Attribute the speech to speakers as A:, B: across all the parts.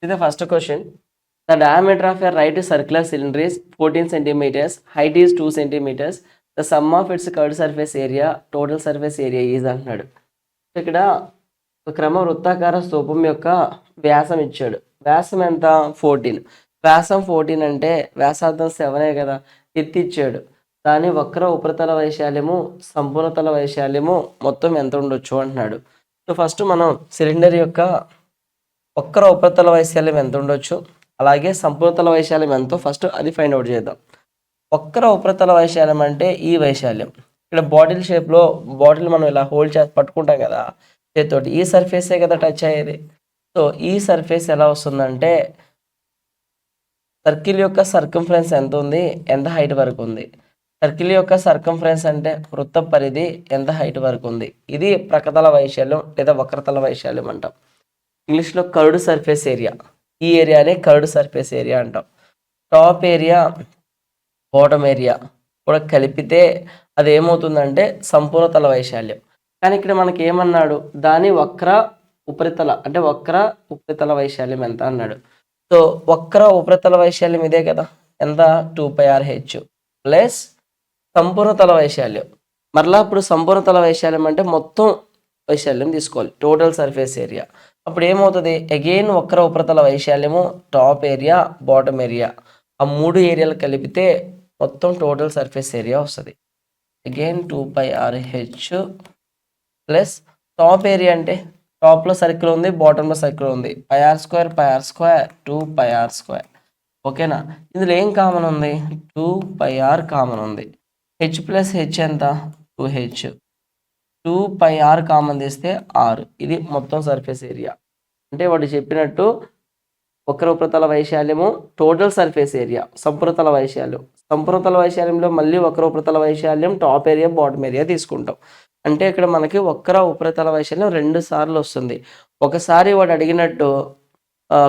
A: See the first question. The diameter of a right circular cylinder is 14 centimeters. Height is 2 centimeters. The sum of its curved surface area, total surface area is అంటున్నాడు. ఇక్కడ ఒక క్రమ వృత్తాకార స్తూపం యొక్క వ్యాసం ఇచ్చాడు. వ్యాసం ఎంత? 14. వ్యాసం 14 అంటే వ్యాసార్థం 7 కదా. ఎత్తి ఇచ్చాడు. దాని వక్ర ఉపరితల వైశాల్యము, సంపూర్ణతల వైశాల్యము మొత్తం ఎంత ఉండొచ్చు అంటున్నాడు. సో ఫస్ట్ మనం సిలిండర్ యొక్క వక్ర ఉపరితల వైశాల్యం ఎంత ఉండొచ్చు, అలాగే సంపూర్ణతల వైశాల్యం ఎంతో ఫస్ట్ అది ఫైండ్ అవుట్ చేద్దాం. వక్ర ఉపరితల వైశాల్యం అంటే ఈ వైశాల్యం. ఇక్కడ బాటిల్ షేప్లో బాటిల్ మనం ఇలా హోల్డ్ పట్టుకుంటాం కదా చేతితోటి, ఈ సర్ఫేసే కదా టచ్ అయ్యేది. సో ఈ సర్ఫేస్ ఎలా వస్తుందంటే సర్కిల్ యొక్క సర్కంఫరెన్స్ ఎంత ఉంది, ఎంత హైట్ వరకు ఉంది. సర్కిల్ యొక్క సర్కంఫరెన్స్ అంటే వృత్త పరిధి ఎంత హైట్ వరకు ఉంది. ఇది ప్రకతల వైశాల్యం లేదా వక్రతల వైశాల్యం అంటాం. ఇంగ్లీష్లో కర్వ్డ్ సర్ఫేస్ ఏరియా. ఈ ఏరియానే కర్వ్డ్ సర్ఫేస్ ఏరియా అంటాం. టాప్ ఏరియా, బాటమ్ ఏరియా కూడా కలిపితే అది ఏమవుతుందంటే సంపూర్ణతల వైశాల్యం. కానీ ఇక్కడ మనకి ఏమన్నాడు, దాని వక్ర ఉపరితల అంటే వక్ర ఉపరితల వైశాల్యం ఎంత అన్నాడు. సో వక్ర ఉపరితల వైశాల్యం ఇదే కదా, ఎంత? 2πrh ప్లస్ సంపూర్ణతల వైశాల్యం. మరలా ఇప్పుడు సంపూర్ణతల వైశాల్యం అంటే మొత్తం వైశాల్యం తీసుకోవాలి, టోటల్ సర్ఫేస్ ఏరియా. అప్పుడు ఏమవుతుంది, అగైన్ వక్ర ఉపరితల వైశాల్యము, టాప్ ఏరియా, బాటమ్ ఏరియా, ఆ మూడు ఏరియాలు కలిపితే మొత్తం టోటల్ సర్ఫేస్ ఏరియా వస్తుంది. Again 2πrh plus top area అంటే టాప్లో సర్కిల్ ఉంది, బాటంలో సర్కిల్ ఉంది, πr² 2πr². ఓకేనా. ఇందులో ఏం కామన్ ఉంది, 2πr కామన్ ఉంది. h ప్లస్ h ఎంత? 2h. 2πr కామన్ తీస్తే r. ఇది మొత్తం సర్ఫేస్ ఏరియా. అంటే వాడు చెప్పినట్టు వక్ర ఉపరితల వైశాల్యము, టోటల్ సర్ఫేస్ ఏరియా, సంపూర్ణతల వైశాల్యం. సంపూర్ణతల వైశాల్యంలో మళ్ళీ వక్ర ఉపరితల వైశాల్యం, టాప్ ఏరియా, బాటమ్ ఏరియా తీసుకుంటాం. అంటే ఇక్కడ మనకి వక్ర ఉపరితల వైశాల్యం 2 సార్లు వస్తుంది. ఒకసారి వాడు అడిగినట్టు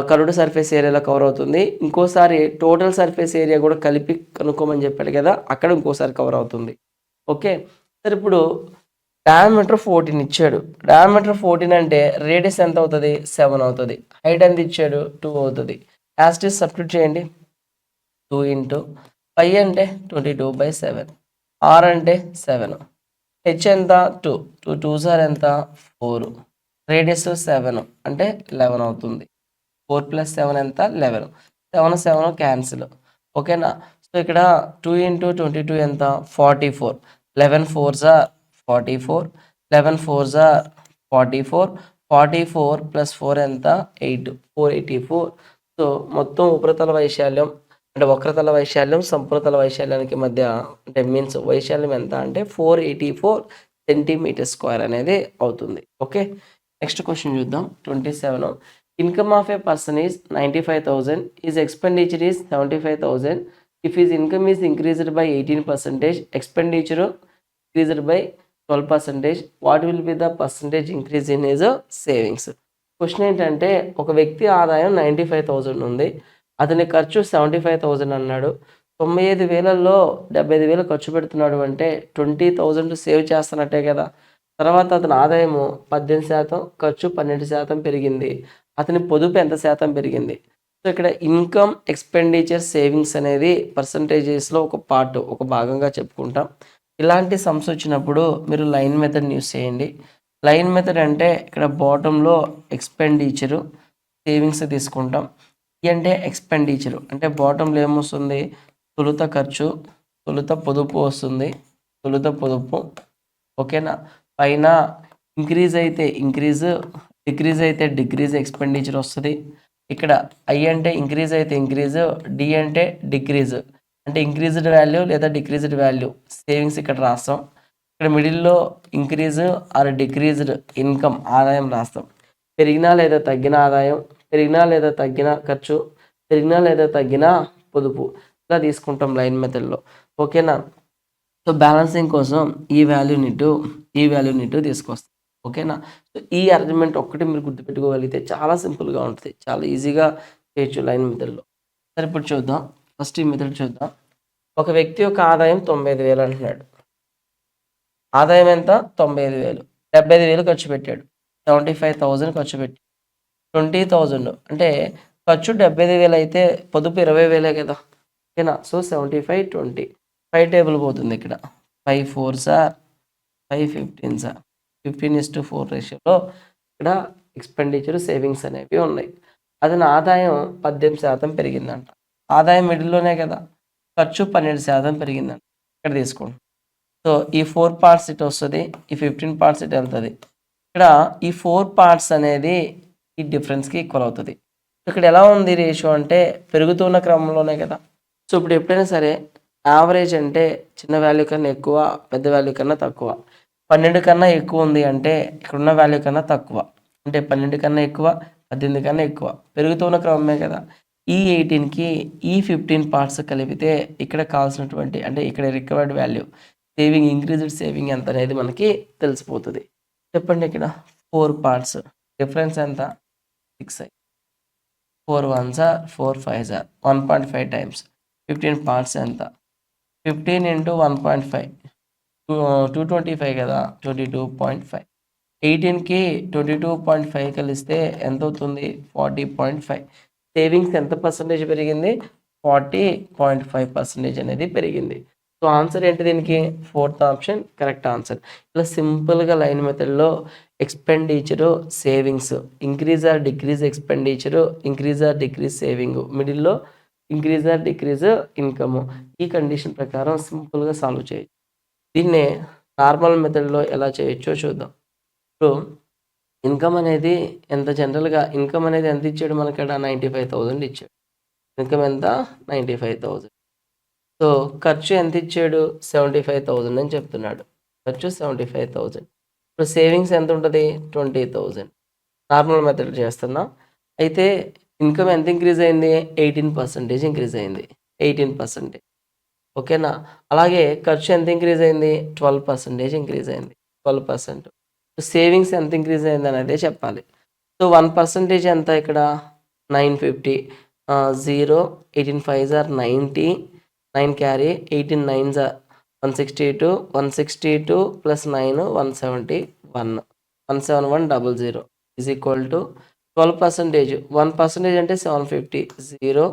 A: కర్వ్డ్ సర్ఫేస్ ఏరియాలో కవర్ అవుతుంది, ఇంకోసారి టోటల్ సర్ఫేస్ ఏరియా కూడా కలిపి కనుక్కోమని చెప్పాడు కదా, అక్కడ ఇంకోసారి కవర్ అవుతుంది. ఓకే. సరే ఇప్పుడు డయామీటర్ 14 ఇచ్చాడు. డయామీటర్ 14 అంటే రేడియస్ ఎంత అవుతుంది? 7 అవుతుంది. హైట్ ఎంత ఇచ్చాడు? 2 అవుతుంది. యాస్టిస్ సబ్స్టిట్యూట్ చేయండి. 2 ఇంటూ పై అంటే 22/7, r అంటే 7, h ఎంత? 2, 2 2s are ఎంత? 4, రేడియస్ 7 అంటే 11 అవుతుంది. 4 + 7 ఎంత? 11. 7 7 క్యాన్సిల్. ఓకేనా. సో ఇక్కడ 2 ఇంటూ 22 ఎంత? 44. 11 4s are 44, 11 4s are 44, 44 + 4 ఎంత? 8, 484. సో మొత్తం ఉపరితల వైశాల్యం అంటే వక్రతల వైశాల్యం సంపూర్ణతల వైశాల్యానికి మధ్య అంటే మీన్స్ వైశాల్యం ఎంత అంటే 484 cm² అనేది అవుతుంది. ఓకే. నెక్స్ట్ క్వశ్చన్ చూద్దాం. 27. Income of A person is 95,000, his expenditure is 75,000. If his income is increased by 18%, expenditure increased by 12%, what will be the percentage increase in his savings. Question ఏంటంటే ఒక వ్యక్తి ఆదాయం 95,000 ఉంది, అతని ఖర్చు 75,000 అన్నాడు. 95,000లో 75,000 ఖర్చు పెడుతున్నాడు అంటే 20,000 సేవ్ చేస్తున్నట్టే కదా. తర్వాత అతని ఆదాయము 18%, ఖర్చు 12% పెరిగింది. అతని పొదుపు ఎంత శాతం పెరిగింది? సో ఇక్కడ ఇన్కమ్, ఎక్స్పెండిచర్, సేవింగ్స్ అనేది పర్సంటేజెస్లో ఒక పార్ట్, ఒక భాగంగా చెప్పుకుంటాం. ఇలాంటి సమ్స్ వచ్చినప్పుడు మీరు లైన్ మెథడ్ని యూస్ చేయండి. లైన్ మెథడ్ అంటే ఇక్కడ బాటంలో ఎక్స్పెండిచరు, సేవింగ్స్ తీసుకుంటాం. అంటే ఎక్స్పెండిచరు అంటే బాటంలో ఏమొస్తుంది? తొలుత ఖర్చు, తొలుత పొదుపు వస్తుంది, తొలుత పొదుపు. ఓకేనా. పైన ఇంక్రీజ్ అయితే ఇంక్రీజ్, డిక్రీజ్ అయితే డిక్రీజ్ ఎక్స్పెండిచర్ వస్తుంది. ఇక్కడ ఐ అంటే ఇంక్రీజ్ అయితే ఇంక్రీజ్, డి అంటే డిక్రీజ్ అంటే ఇంక్రీజ్డ్ వాల్యూ లేదా డిక్రీజ్డ్ వాల్యూ, సేవింగ్స్ ఇక్కడ రాస్తాం. ఇక్కడ మిడిల్లో ఇంక్రీజ్ ఆర్ డిక్రీజ్డ్ ఇన్కమ్, ఆదాయం రాస్తాం. పెరిగినా లేదా తగ్గిన ఆదాయం, పెరిగినా లేదా తగ్గిన ఖర్చు, పెరిగినా లేదా తగ్గిన పొదుపు, ఇలా తీసుకుంటాం లైన్ మెథడ్లో. ఓకేనా. సో బ్యాలెన్సింగ్ కోసం ఈ వాల్యూని తీసుకొస్తాం. ఓకేనా. సో ఈ అరేంజ్మెంట్ ఒక్కటి మీరు గుర్తుపెట్టుకోగలిగితే చాలా సింపుల్గా ఉంటుంది, చాలా ఈజీగా చేయొచ్చు లైన్ మెథడ్లో. సరే ఇప్పుడు చూద్దాం. ఫస్ట్ ఈ మెథడ్ చూద్దాం. ఒక వ్యక్తి యొక్క ఆదాయం 95,000 అంటున్నాడు. ఆదాయం ఎంత? 95,000. 75,000 ఖర్చు పెట్టాడు. 75,000 ఖర్చు పెట్టి 20,000 అంటే ఖర్చు 75,000 అయితే పొదుపు 20,000 కదా. ఓకేనా. సో 75, 20 5 టేబుల్ పోతుంది ఇక్కడ. 5 4 సార్ 5 15 సార్ 15:4 రేషియోలో ఇక్కడ ఎక్స్పెండిచర్ సేవింగ్స్ అనేవి ఉన్నాయి. అతని ఆదాయం 18% పెరిగిందంట. ఆదాయం మిడిల్లోనే కదా. ఖర్చు 12% పెరిగిందంట. ఇక్కడ తీసుకోండి. సో ఈ 4 పార్ట్స్ ఇటు వస్తుంది, ఈ 15 పార్ట్స్ ఇటు వెళ్తుంది. ఇక్కడ ఈ 4 పార్ట్స్ అనేది ఈ డిఫరెన్స్కి ఈక్వల్ అవుతుంది. ఇక్కడ ఎలా ఉంది రేషియో అంటే పెరుగుతున్న క్రమంలోనే కదా. సో ఇప్పుడు ఎప్పుడైనా సరే యావరేజ్ అంటే చిన్న వాల్యూ కన్నా ఎక్కువ, పెద్ద వాల్యూ కన్నా తక్కువ. 12 కన్నా ఎక్కువ ఉంది అంటే ఇక్కడున్న వాల్యూ కన్నా తక్కువ, అంటే 12 కన్నా ఎక్కువ, 18 కన్నా ఎక్కువ, పెరుగుతున్న క్రమమే కదా. ఈ 18కి ఈ 15 పార్ట్స్ కలిపితే ఇక్కడ కావాల్సినటువంటి అంటే ఇక్కడ recovered value saving, increased saving ఎంత అనేది మనకి తెలిసిపోతుంది. చెప్పండి. ఇక్కడ 4 పార్ట్స్ డిఫరెన్స్ ఎంత? 6. 4 1s 4 5s 1.5 టైమ్స్ 15 పార్ట్స్ ఎంత? 15 ఇంటూ 1.5 225 కదా. 22.5. 18కి 22.5 కలిస్తే ఎంత అవుతుంది? 40.5. సేవింగ్స్ ఎంత పర్సంటేజ్ పెరిగింది? 40.5% అనేది పెరిగింది. సో ఆన్సర్ ఏంటి దీనికి? 4th option correct answer. ఇలా సింపుల్గా లైన్ మెథడ్లో expenditure, savings, increase or decrease expenditure, increase or decrease saving, మిడిల్లో ఇంక్రీజ్ ఆర్ డిక్రీజ్ ఇన్కమ్, ఈ కండిషన్ ప్రకారం సింపుల్గా సాల్వ్ చేయొచ్చు. దీన్నే నార్మల్ మెథడ్లో ఎలా చేయొచ్చో చూద్దాం. ఇప్పుడు ఇన్కమ్ అనేది ఎంత, జనరల్గా ఇన్కమ్ అనేది ఎంత ఇచ్చాడు మనకడ? 95,000 ఇచ్చాడు. ఇన్కమ్ ఎంత? 95,000. సో ఖర్చు ఎంత ఇచ్చాడు? 75,000 అని చెప్తున్నాడు. ఖర్చు 75,000. ఇప్పుడు సేవింగ్స్ ఎంత ఉంటుంది? 20,000. నార్మల్ మెథడ్ చేస్తున్నాం. అయితే ఇన్కమ్ ఎంత ఇంక్రీజ్ అయింది? 18% ఇంక్రీజ్ అయింది. 18%. ఓకేనా. అలాగే ఖర్చు ఎంత ఇంక్రీజ్ అయింది? 12% ఇంక్రీజ్ అయింది. 12%. సేవింగ్స్ ఎంత ఇంక్రీజ్ అయింది అనేది చెప్పాలి. సో 1% ఎంత ఇక్కడ? 950. 0 18 5s 90, 9 carry, 18 9s 162, 162 plus 9 171, 17100 is equal to 12%. 1% అంటే 750. 0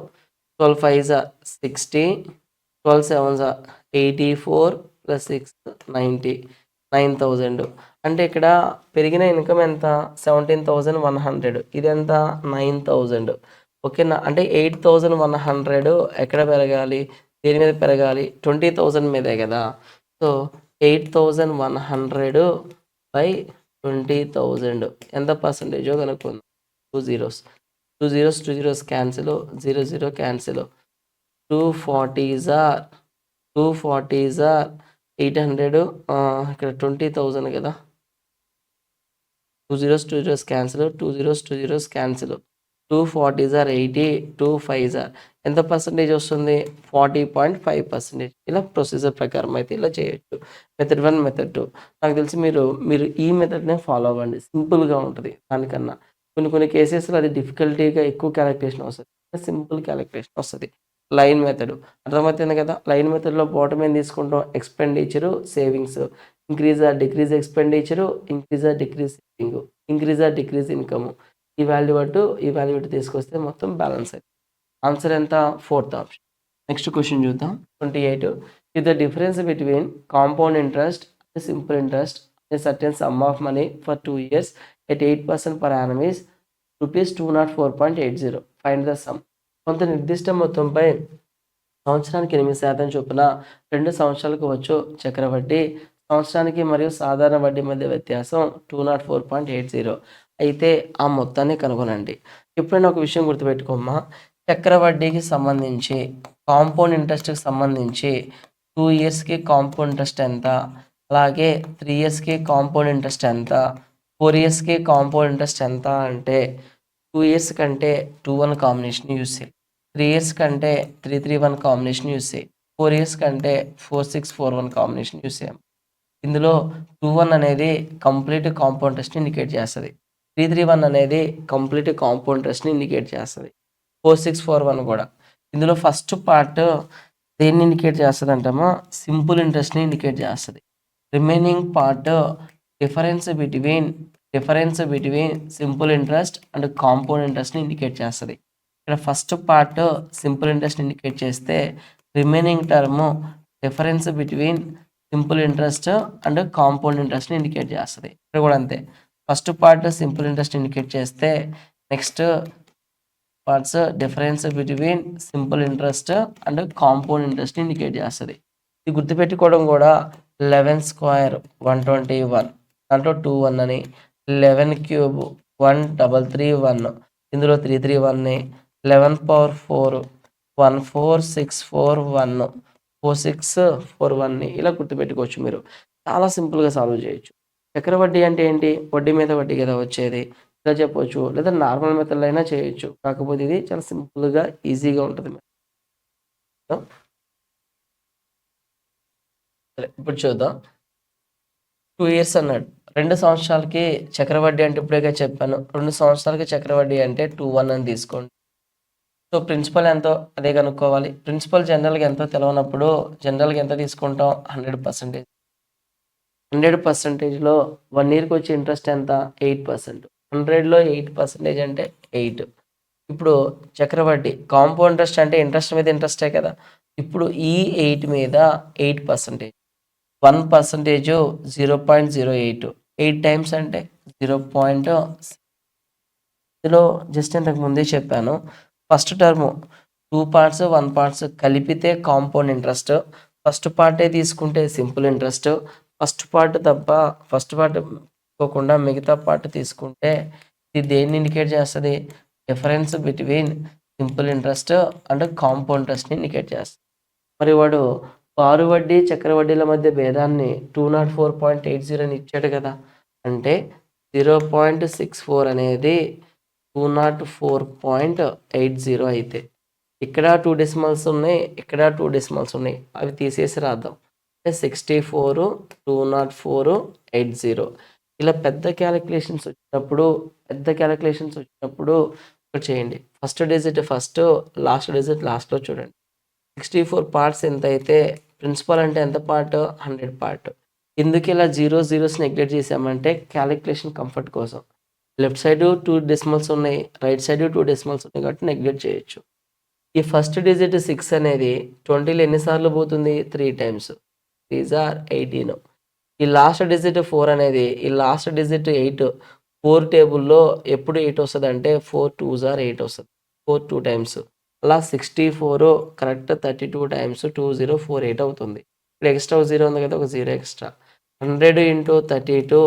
A: 12 5s 60, 12 7s 84 plus 6 90, 9,000. అంటే ఇక్కడ పెరిగిన ఇన్కమ్ ఎంత? 17,100. ఇది ఎంత? 9,000. ఓకేనా. అంటే 8,100 ఎక్కడ పెరగాలి? దేని మీద పెరగాలి? 20,000 మీదే కదా. సో 8,100 బై 20,000 ఎంత పర్సంటేజో కనుక్కుందాం. 2 zeros 2 zeros 2 zeros cancel, 0 0 cancel. 240s 800, ఇక్కడ 20,000 కదా. 2 zeros 2 zeros cancel, 2 zeros 2 zeros cancel. 240s 80, 2 5s ఎంత పర్సంటేజ్ వస్తుంది? 40.5%. ఇలా ప్రొసీజర్ ప్రకారం అయితే ఇలా చేయొచ్చు. Method 1, method 2. నాకు తెలిసి మీరు ఈ మెథడ్నే ఫాలో అవ్వండి. సింపుల్గా ఉంటుంది దానికన్నా. కొన్ని కేసెస్లో అది డిఫికల్టీగా ఎక్కువ క్యాలిక్యులేషన్ వస్తుంది, సింపుల్ క్యాలిక్యులేషన్ వస్తుంది. లైన్ మెథడ్ అర్థమవుతుంది కదా. లైన్ మెథడ్లో బాటమ్ ఏం తీసుకుంటాం? Expenditure, savings, increase or decrease expenditure, increase or decrease saving, increase or decrease income, ఈ వాల్యూ అటు తీసుకొస్తే మొత్తం బ్యాలెన్స్ అవుతుంది. ఆన్సర్ ఎంత? 4th option. నెక్స్ట్ క్వశ్చన్ చూద్దాం. 28. If the difference between compound interest and simple interest a certain some of money for 2 years at 8% per annum is ₹204.80. Find the sum. కొంత నిర్దిష్ట మొత్తంపై సంవత్సరానికి 8% చొప్పున 2 సంవత్సరాలకు వచ్చు చక్రవడ్డీ, సంవత్సరానికి మరియు సాధారణ వడ్డీ మధ్య వ్యత్యాసం 204.80 అయితే ఆ మొత్తాన్ని కనుగొనండి. ఎప్పుడైనా ఒక విషయం గుర్తుపెట్టుకోమ్మా, చక్రవడ్డీకి సంబంధించి, కాంపౌండ్ ఇంట్రెస్ట్కి సంబంధించి 2 yearsకి కాంపౌండ్ ఇంట్రెస్ట్ ఎంత, అలాగే 3 yearsకి కాంపౌండ్ ఇంట్రెస్ట్ ఎంత, 4 yearsకి కాంపౌండ్ ఇంట్రెస్ట్ ఎంత అంటే 2 years కంటే 2-1 కాంబినేషన్ యూస్ చేయి, 3 years కంటే 3-3-1 కాంబినేషన్ యూస్ చేయి, 4 years కంటే 4-6-4-1 కాంబినేషన్ యూస్ చేయం. ఇందులో 2-1 అనేది కంప్లీట్ కాంపౌండ్ ఇంట్రెస్ట్ని ఇండికేట్ చేస్తుంది. 3-3-1 అనేది కంప్లీట్ కాంపౌండ్ ఇంట్రెస్ట్ని ఇండికేట్ చేస్తుంది. 4-6-4-1 కూడా. ఇందులో ఫస్ట్ పార్ట్ దేన్ని ఇండికేట్ చేస్తుంది అంటామో? సింపుల్ ఇంట్రెస్ట్ని ఇండికేట్ చేస్తుంది. Remaining part difference between simple interest and compound ఇంట్రెస్ట్ని ఇండికేట్ చేస్తుంది. ఇక్కడ first part simple interest indicate చేస్తే remaining term difference between simple interest and compound ఇంట్రెస్ట్ని ఇండికేట్ చేస్తుంది. ఇక్కడ కూడా అంతే, first part simple interest indicate చేస్తే next parts difference between simple interest and compound ఇంట్రెస్ట్ని ఇండికేట్ చేస్తుంది. ఇది గుర్తుపెట్టుకోవడం కూడా 11 స్క్వేర్ 121, దాంట్లో 21 అని, 11 క్యూబ్ 1331, ఇందులో 331ని, 11 పవర్ 4 14641 4641ని ఇలా గుర్తుపెట్టుకోవచ్చు. మీరు చాలా సింపుల్గా సాల్వ్ చేయొచ్చు. చక్రవడ్డీ అంటే ఏంటి? వడ్డీ మీద వడ్డీ కదా వచ్చేది, ఇలా చెప్పవచ్చు. లేదా నార్మల్ మెథడ్లో అయినా చేయొచ్చు, కాకపోతే ఇది చాలా సింపుల్గా ఈజీగా ఉంటుంది. ఇప్పుడు చూద్దాం. 2 ఇయర్స్ అన్నాడు, 2 సంవత్సరాలకి చక్రవడ్డీ అంటే ఇప్పుడేగా చెప్పాను, 2 సంవత్సరాలకి చక్రవడ్డీ అంటే 21 అని తీసుకోండి. సో ప్రిన్సిపల్ ఎంతో అదే కనుక్కోవాలి. ప్రిన్సిపల్ జనరల్గా ఎంతో తెలవనప్పుడు జనరల్గా ఎంత తీసుకుంటాం? 100%. 100%లో 1 ఇయర్కి వచ్చే ఇంట్రెస్ట్ ఎంత? 8%. 100లో 8% అంటే 8. ఇప్పుడు చక్రవడ్డీ కాంపౌండ్ ఇంట్రెస్ట్ అంటే ఇంట్రెస్ట్ మీద ఇంట్రెస్టే కదా. ఇప్పుడు ఈ 8 మీద 8%, 1% 0.08, 8 టైమ్స్ అంటే 0. ఇందులో జస్ట్ ఇంతకు ముందే చెప్పాను, ఫస్ట్ టర్మ్ 2 పార్ట్స్ 1 పార్ట్స్ కలిపితే కాంపౌండ్ ఇంట్రెస్ట్, ఫస్ట్ పార్టే తీసుకుంటే సింపుల్ ఇంట్రెస్ట్, ఫస్ట్ పార్ట్ తప్ప ఫస్ట్ పార్ట్ పోకుండా మిగతా పార్ట్ తీసుకుంటే ఇది దేన్ని ఇండికేట్ చేస్తుంది? Difference between simple interest and compound ఇంట్రెస్ట్ని ఇండికేట్ చేస్తుంది. మరి వాడు బారు వడ్డీ చక్రవడ్డీల మధ్య భేదాన్ని 204.80 అని ఇచ్చాడు కదా. అంటే 0.64 అనేది 204.80 అయితే ఇక్కడ 2 డెసిమల్స్ ఉన్నాయి, ఇక్కడ 2 డెసిమల్స్ ఉన్నాయి, అవి తీసేసి రాద్దాం. 64 204.80. ఇలా పెద్ద క్యాలిక్యులేషన్స్ వచ్చినప్పుడు ఇక్కడ చేయండి. First digit first, last digit లాస్ట్లో చూడండి. 64 పార్ట్స్ ఎంత అయితే ప్రిన్సిపల్ అంటే ఎంత పార్ట్? 100 పార్ట్. ఎందుకు ఇలా 0 జీరోస్ నెగ్లెక్ట్ చేసామంటే క్యాలిక్యులేషన్ కంఫర్ట్ కోసం. లెఫ్ట్ సైడ్ 2 డెసిమల్స్ ఉన్నాయి, రైట్ సైడ్ 2 డెసిమల్స్ ఉన్నాయి కాబట్టి నెగ్లెక్ట్ చేయొచ్చు. ఈ ఫస్ట్ డిజిట్ 6 అనేది 20లో ఎన్నిసార్లు పోతుంది? 3 టైమ్స్, 3s are 18. ఈ లాస్ట్ డిజిట్ 4 అనేది, ఈ లాస్ట్ డిజిట్ 8, 4 టేబుల్లో ఎప్పుడు 8 వస్తుంది అంటే 4 2s are 8 వస్తుంది, 4 2 టైమ్స్. అలా 64 కరెక్ట్ 32 టైమ్స్ 2048 అవుతుంది. ఇప్పుడు ఎక్స్ట్రా 0 ఉంది కదా, ఒక 0 ఎక్స్ట్రా. 100 ఇంటూ 32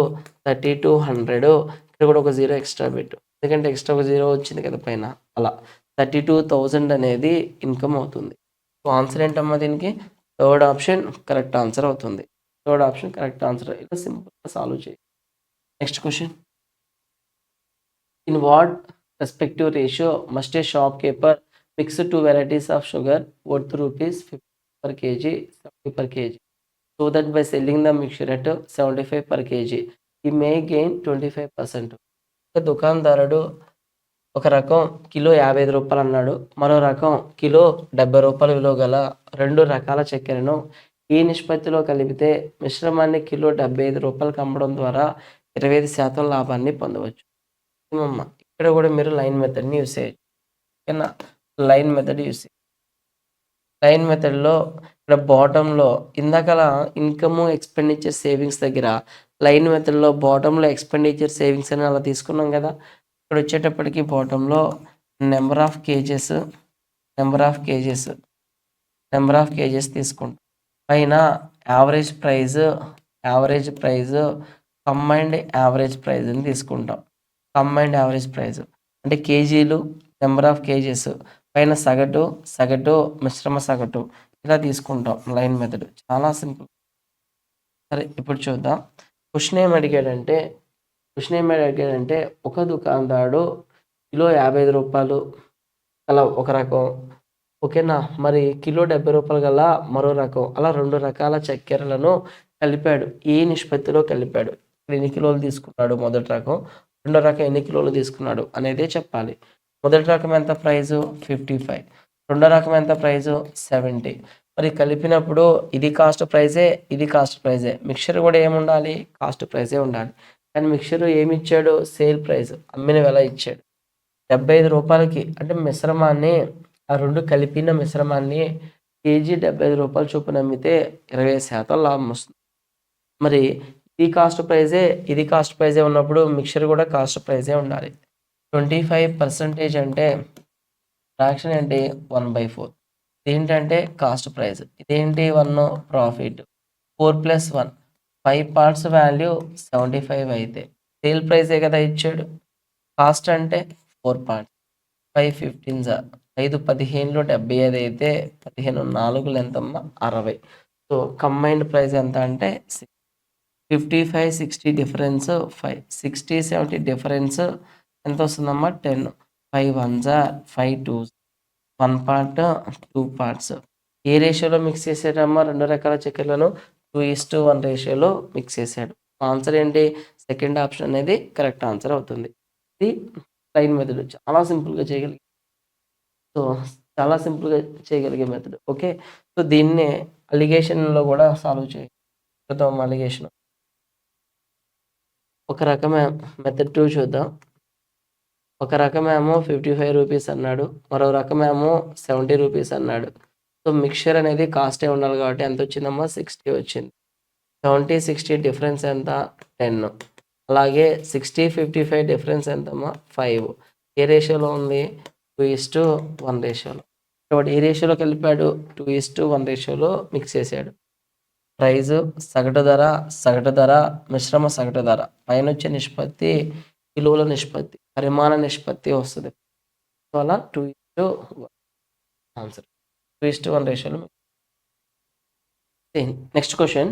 A: 32 100, ఇక్కడ కూడా ఒక 0 ఎక్స్ట్రా పెట్టు, ఎందుకంటే ఎక్స్ట్రా ఒక 0 వచ్చింది కదా పైన. అలా 32,000 అనేది ఇన్కమ్ అవుతుంది. సో ఆన్సర్ ఏంటమ్మా దీనికి? థర్డ్ ఆప్షన్ కరెక్ట్ ఆన్సర్ అవుతుంది. Third option correct answer. ఇలా సింపుల్గా సాల్వ్ చేయి. Next question. In what respective ratio must A shop keeper mix 2 varieties of sugar worth ₹50 per kg, 70 per kg, so that by selling the mixture at 75 per kg he may gain 25%. ఒక దుకాణదారుడు ఒక రకం kilo 55 రూపాయలు అన్నాడు, మరో రకం kilo 70 రూపాయల విలువ గల 2 రకాల చక్కెరను ఈ నిష్పత్తిలో కలిపితే మిశ్రమాన్ని కిలో 75 రూపాయలకు అమ్మడం ద్వారా 25% లాభాన్ని పొందవచ్చు. ఇక్కడ కూడా మీరు లైన్ మెథడ్ని యూస్ చేయొచ్చు. ఓకేనా? లైన్ మెథడ్ యూస్ చేయండి. లైన్ మెథడ్లో ఇక్కడ బాటంలో ఇందాకల ఇన్కమ్ ఎక్స్పెండిచర్ సేవింగ్స్ దగ్గర లైన్ మెథడ్లో బాటంలో ఎక్స్పెండిచర్ సేవింగ్స్ అని అలా తీసుకున్నాం కదా. ఇక్కడ వచ్చేటప్పటికి బాటంలో నెంబర్ ఆఫ్ కేజెస్ తీసుకుంటాం. పైన average price combined average price అని తీసుకుంటాం. కంబైన్డ్ యావరేజ్ ప్రైజ్ అంటే కేజీలు, నెంబర్ ఆఫ్ కేజెస్, పైన సగటు మిశ్రమ సగటు, ఇలా తీసుకుంటాం లైన్ మెథడ్. చాలా సింపుల్. సరే ఇప్పుడు చూద్దాం. క్వశ్చన్ ఏం అడిగాడంటే ఒక దుకాణదారుడు కిలో 55 రూపాయలు అలా ఒక రకం, ఓకేనా, మరి కిలో 70 రూపాయలు గల మరో రకం, అలా 2 రకాల చక్కెరలను కలిపాడు. ఏ నిష్పత్తిలో కలిపాడు? ఎన్ని కిలోలు తీసుకున్నాడు మొదటి రకం, రెండో రకం ఎన్ని కిలోలు తీసుకున్నాడు అనేదే చెప్పాలి. మొదటి రకం ఎంత ప్రైజు? 55. రెండో రకం ఎంత ప్రైజు? 70. మరి కలిపినప్పుడు ఇది కాస్ట్ ప్రైజే, మిక్చర్ కూడా ఏముండాలి? కాస్ట్ ప్రైజే ఉండాలి. కానీ మిక్చర్ ఏమి ఇచ్చాడు? సేల్ ప్రైజ్, అమ్మిన వెల ఇచ్చాడు. రూ. 75 అంటే మిశ్రమాన్ని ఆ 2 కలిపిన మిశ్రమాన్ని కేజీ రూ. 75 చొప్పున అమ్మితే 20% లాభం వస్తుంది. మరి ఇది కాస్ట్ ప్రైజే, ఇది కాస్ట్ ప్రైజే ఉన్నప్పుడు మిక్చర్ కూడా కాస్ట్ ప్రైజే ఉండాలి. 25% అంటే ఫ్రాక్షన్ ఏంటి 1/4. ఇదేంటంటే కాస్ట్ ప్రైస్, ఇదేంటి 1 ప్రాఫిట్. 4+1 5 పార్ట్స్ వాల్యూ 75 అయితే సేల్ ప్రైజే కదా ఇచ్చాడు. కాస్ట్ అంటే 4 పార్ట్స్ 5 15 5 15 75 అయితే 15 4 ఎంతమ్మా 60. సో కంబైన్డ్ ప్రైస్ ఎంత అంటే 55 60 డిఫరెన్స్ 5 60 70 డిఫరెన్స్ ఎంత వస్తుందమ్మా 10. 5 1s 5 2s 1 పార్ట్ 2 పార్ట్స్. ఏ రేషియోలో మిక్స్ చేసాడమ్మా 2 రకాల చక్కెరలను 2:1 రేషియోలో మిక్స్ చేశాడు. ఆన్సర్ ఏంటి సెకండ్ ఆప్షన్ అనేది కరెక్ట్ ఆన్సర్ అవుతుంది. ఇది లైన్ మెథడ్ చాలా సింపుల్గా చేయగలిగే, సో చాలా సింపుల్గా చేయగలిగే మెథడ్. ఓకే, సో దీన్నే అలిగేషన్లో కూడా సాల్వ్ చేద్దాం. అలిగేషన్ ఒక రకమే మెథడ్ 2 చూద్దాం. ఒక రకమేమో 55 రూపీస్ అన్నాడు, మరో రకమేమో 70 రూపీస్ అన్నాడు. సో మిక్చర్ అనేది కాస్టే ఉండాలి కాబట్టి ఎంత వచ్చిందమ్మా 60 వచ్చింది. 70 60 డిఫరెన్స్ ఎంత 10. అలాగే 60 55 డిఫరెన్స్ ఎంతమ్మా 5. ఏ రేషియోలో ఉంది 2:1 రేషియోలో. కాబట్టి ఏ రేషియోలో కలిపాడు 2:1 రేషియోలో మిక్స్ చేశాడు. ప్రైజు సగటు ధర మిశ్రమ సగటు ధర పైన వచ్చే నిష్పత్తి విలువల నిష్పత్తి పరిమాణ నిష్పత్తి వస్తుంది. సో అలా 2:1 ఆన్సర్ 2:1 రేషియోలో. Next question,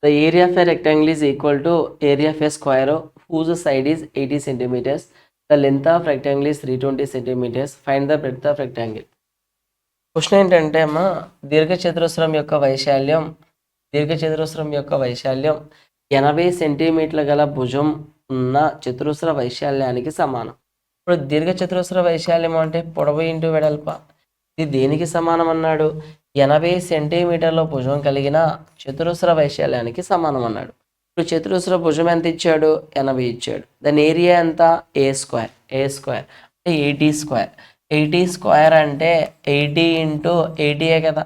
A: the area of a rectangle is equal to area of a square whose side is 80 centimeters. The length of rectangle is 320 centimeters. Find the breadth of rectangle. Question ఏంటంటే అమ్మా దీర్ఘచతురస్రం యొక్క వైశాల్యం 80 సెంటీమీటర్ల గల భుజం ఉన్న చతురస్ర వైశాల్యానికి సమానం. ఇప్పుడు దీర్ఘచతురస్ర వైశాల్యం అంటే పొడవు ఇంటూ వెడల్ప. ఇది దేనికి సమానం అన్నాడు 80 సెంటీమీటర్ల భుజం కలిగిన చతురస్ర వైశాల్యానికి సమానం అన్నాడు. ఇప్పుడు చతురస్ర భుజం ఎంత ఇచ్చాడు 80 ఇచ్చాడు. దాని ఏరియా ఎంత ఏ స్క్వేర్ అంటే 80 స్క్వేర్. 80 స్క్వేర్ అంటే 80 ఇంటూ 80 కదా.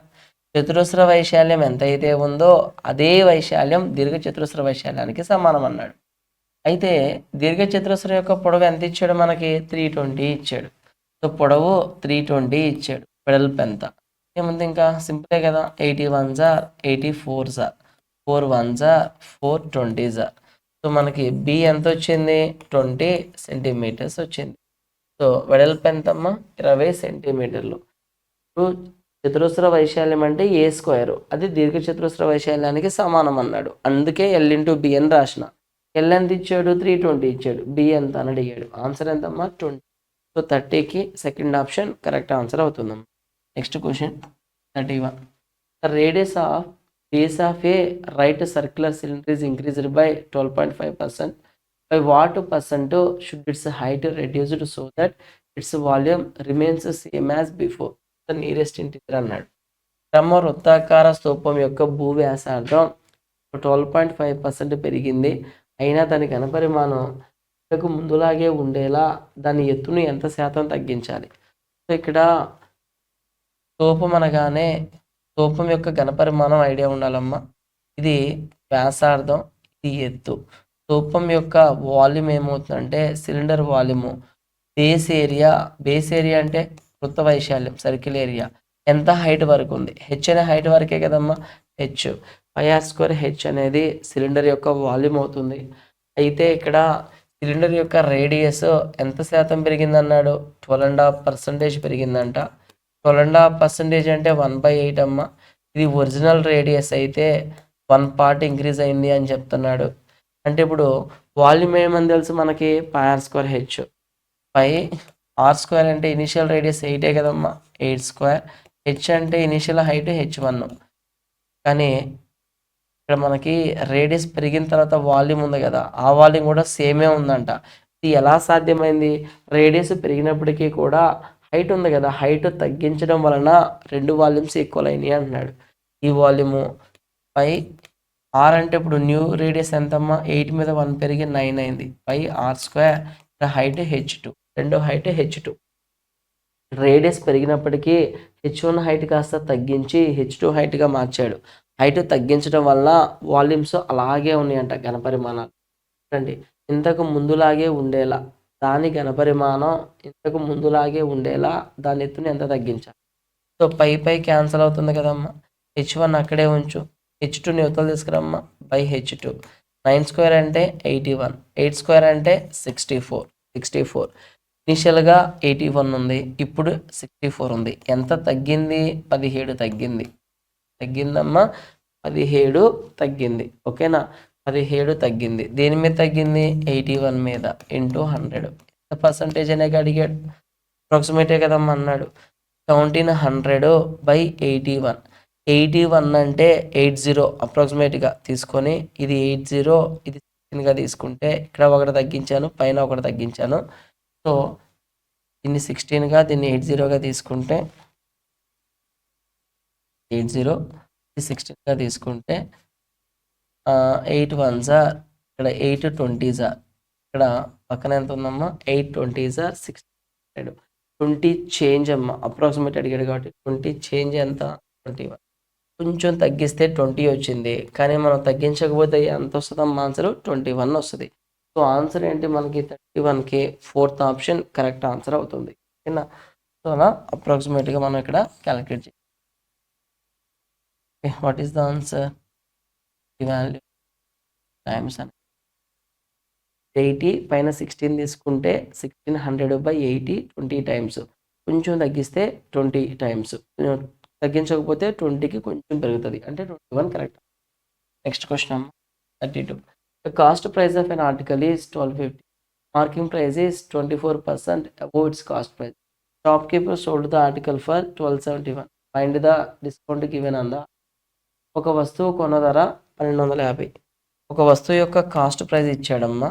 A: చతురస్ర వైశాల్యం ఎంత అయితే ఉందో అదే వైశాల్యం దీర్ఘచతురస్ర వైశాల్యానికి సమానం అన్నాడు. అయితే దీర్ఘచతురస్రం యొక్క పొడవు ఎంత ఇచ్చాడు మనకి 320 ఇచ్చాడు. సో పొడవు 320 ఇచ్చాడు. వెడల్పు ఎంత ఏముంది ఇంకా సింపులే కదా 81s 84s 4 1s 4 20s. So మనకి బి ఎంత వచ్చింది 20 సెంటీమీటర్స్ వచ్చింది. సో వెడల్పు ఎంతమ్మా 20 సెంటీమీటర్లు. ఇప్పుడు చతురస్ర వైశాల్యం అంటే ఏ స్క్వేర్, అది దీర్ఘచతురస్ర వైశాల్యానికి సమానం అన్నాడు. అందుకే ఎల్ ఇంటూ బి అని రాసిన. ఎల్ ఎంత ఇచ్చాడు 320 ఇచ్చాడు. బి ఎంత అని అడిగాడు. ఆన్సర్ ఎంతమ్మా 20. సో 30కి సెకండ్ ఆప్షన్ కరెక్ట్ ఆన్సర్ అవుతుందమ్మా. Next question 31. The radius of base of a right circular cylinder is increased by 12.5%. By what percent should its height reduced so that its volume remains same as before? The nearest integer అన్నాడు. క్రమ వృత్తాకార స్తూపం యొక్క భూ వ్యాసార్థం 12.5% పెరిగింది. అయినా దాని ఘనపరిమాణం ముందులాగే ఉండేలా దాని ఎత్తును ఎంత శాతం తగ్గించాలి. సో ఇక్కడ స్తూపం అనగానే స్తూపం యొక్క ఘనపరిమాణం ఐడియా ఉండాలమ్మా. ఇది వ్యాసార్థం, ఇది ఎత్తు. స్తూపం యొక్క వాల్యూమ్ ఏమవుతుందంటే సిలిండర్ వాల్యూము. బేస్ ఏరియా అంటే వృత్త వైశాల్యం సర్కిల్ ఏరియా ఎంత హైట్ వరకు ఉంది హెచ్ అనే హైట్ వరకే కదమ్మా. హెచ్ πr² హెచ్ అనేది సిలిండర్ యొక్క వాల్యూమ్ అవుతుంది. అయితే ఇక్కడ సిలిండర్ యొక్క రేడియస్ ఎంత శాతం పెరిగిందన్నాడు 12.5% పెరిగిందంట. 12.5% అంటే 1/8 అమ్మ. ఇది ఒరిజినల్ రేడియస్ అయితే 1 పార్ట్ ఇంక్రీజ్ అయింది అని చెప్తున్నాడు. అంటే ఇప్పుడు వాల్యూమ్ ఏమని తెలుసు మనకి πr² హెచ్. πr² అంటే ఇనిషియల్ రేడియస్ 8 కదమ్మా 8². హెచ్ అంటే ఇనిషియల్ హైట్ h1. కానీ ఇక్కడ మనకి రేడియస్ పెరిగిన తర్వాత వాల్యూమ్ ఉంది కదా, ఆ వాల్యూమ్ కూడా సేమే ఉందంట. ఇది ఎలా సాధ్యమైంది? రేడియస్ పెరిగినప్పటికీ కూడా హైట్ ఉంది కదా, హైట్ తగ్గించడం వలన రెండు వాల్యూమ్స్ ఈక్వల్ అయినాయి అంటున్నాడు. ఈ వాల్యూము r అంటే ఇప్పుడు న్యూ రేడియస్ ఎంతమ్మా 8 మీద 1 పెరిగి 9 అయింది. πr². హైట్ h2 రెండో height H2. Radius పెరిగినప్పటికీ H1 height కాస్త తగ్గించి H2 హైట్గా మార్చాడు. హైట్ తగ్గించడం వల్ల వాల్యూమ్స్ అలాగే ఉన్నాయంట ఘనపరిమాణాలు. చూడండి, ఇంతకు ముందులాగే ఉండేలా దాని ఘనపరిమాణం ఇంతకు ముందులాగే ఉండేలా దాని ఎత్తుని ఎంత తగ్గించాలి. సో పై క్యాన్సల్ అవుతుంది కదమ్మా. H1 అక్కడే ఉంచు, H2 యువతలు తీసుకురమ్మా బై H2. 9² అంటే 81, 8² అంటే 64. ఇనిషియల్గా 81 ఉంది, ఇప్పుడు 64 ఉంది. ఎంత తగ్గింది? 17 తగ్గింది. తగ్గిందమ్మా, 17 తగ్గింది. ఓకేనా, 17 తగ్గింది. దేని మీద తగ్గింది? 81 మీద ఇంటూ 100. ఎంత పర్సంటేజ్ అనేది అడిగాడు, అప్రాక్సిమేటే కదమ్మా అన్నాడు. 1700 బై 81. 81 అంటే 80 అప్రాక్సిమేట్గా తీసుకొని, ఇది 80, ఇది 16గా తీసుకుంటే ఇక్కడ ఒకటి తగ్గించాను, పైన ఒకటి తగ్గించాను. సో దీన్ని 16గా, దీన్ని 80గా తీసుకుంటే 80, ఇది 16గా తీసుకుంటే 8 1s ఇక్కడ 8 20s ఇక్కడ పక్కన ఎంత ఉందమ్మా? 8 20s 600. 20 చేంజ్ అమ్మా, అప్రాక్సిమేట్ అడిగాడు కాబట్టి 20 చేంజ్ ఎంత? 21. కొంచెం తగ్గిస్తే 20 వచ్చింది, కానీ మనం తగ్గించకపోతే ఎంత వస్తుందమ్మా ఆన్సర్? 21 వస్తుంది. సో ఆన్సర్ ఏంటి మనకి? 31కి 4th ఆప్షన్ కరెక్ట్ ఆన్సర్ అవుతుంది. ఓకేనా, సో అలా అప్రాక్సిమేట్గా మనం ఇక్కడ క్యాలిక్యులేట్ చేయాలి. What is the answer? Value times అని 80 పైన 16 తీసుకుంటే 1600 బై 80, 20 టైమ్స్. కొంచెం తగ్గిస్తే 20 టైమ్స్, తగ్గించకపోతే 20కి కొంచెం పెరుగుతుంది, అంటే 21 కరెక్ట్. నెక్స్ట్ క్వశ్చన్ అమ్మ 32. The cost price of an article is 1250. Marking price is 24% above its cost price. Shopkeeper sold the article for 1271. Find the discount given on the. ఒక వస్తువు కొన్న ధర 1250. ఒక వస్తువు యొక్క కాస్ట్ ప్రైస్ ఇచ్చాడమ్మా.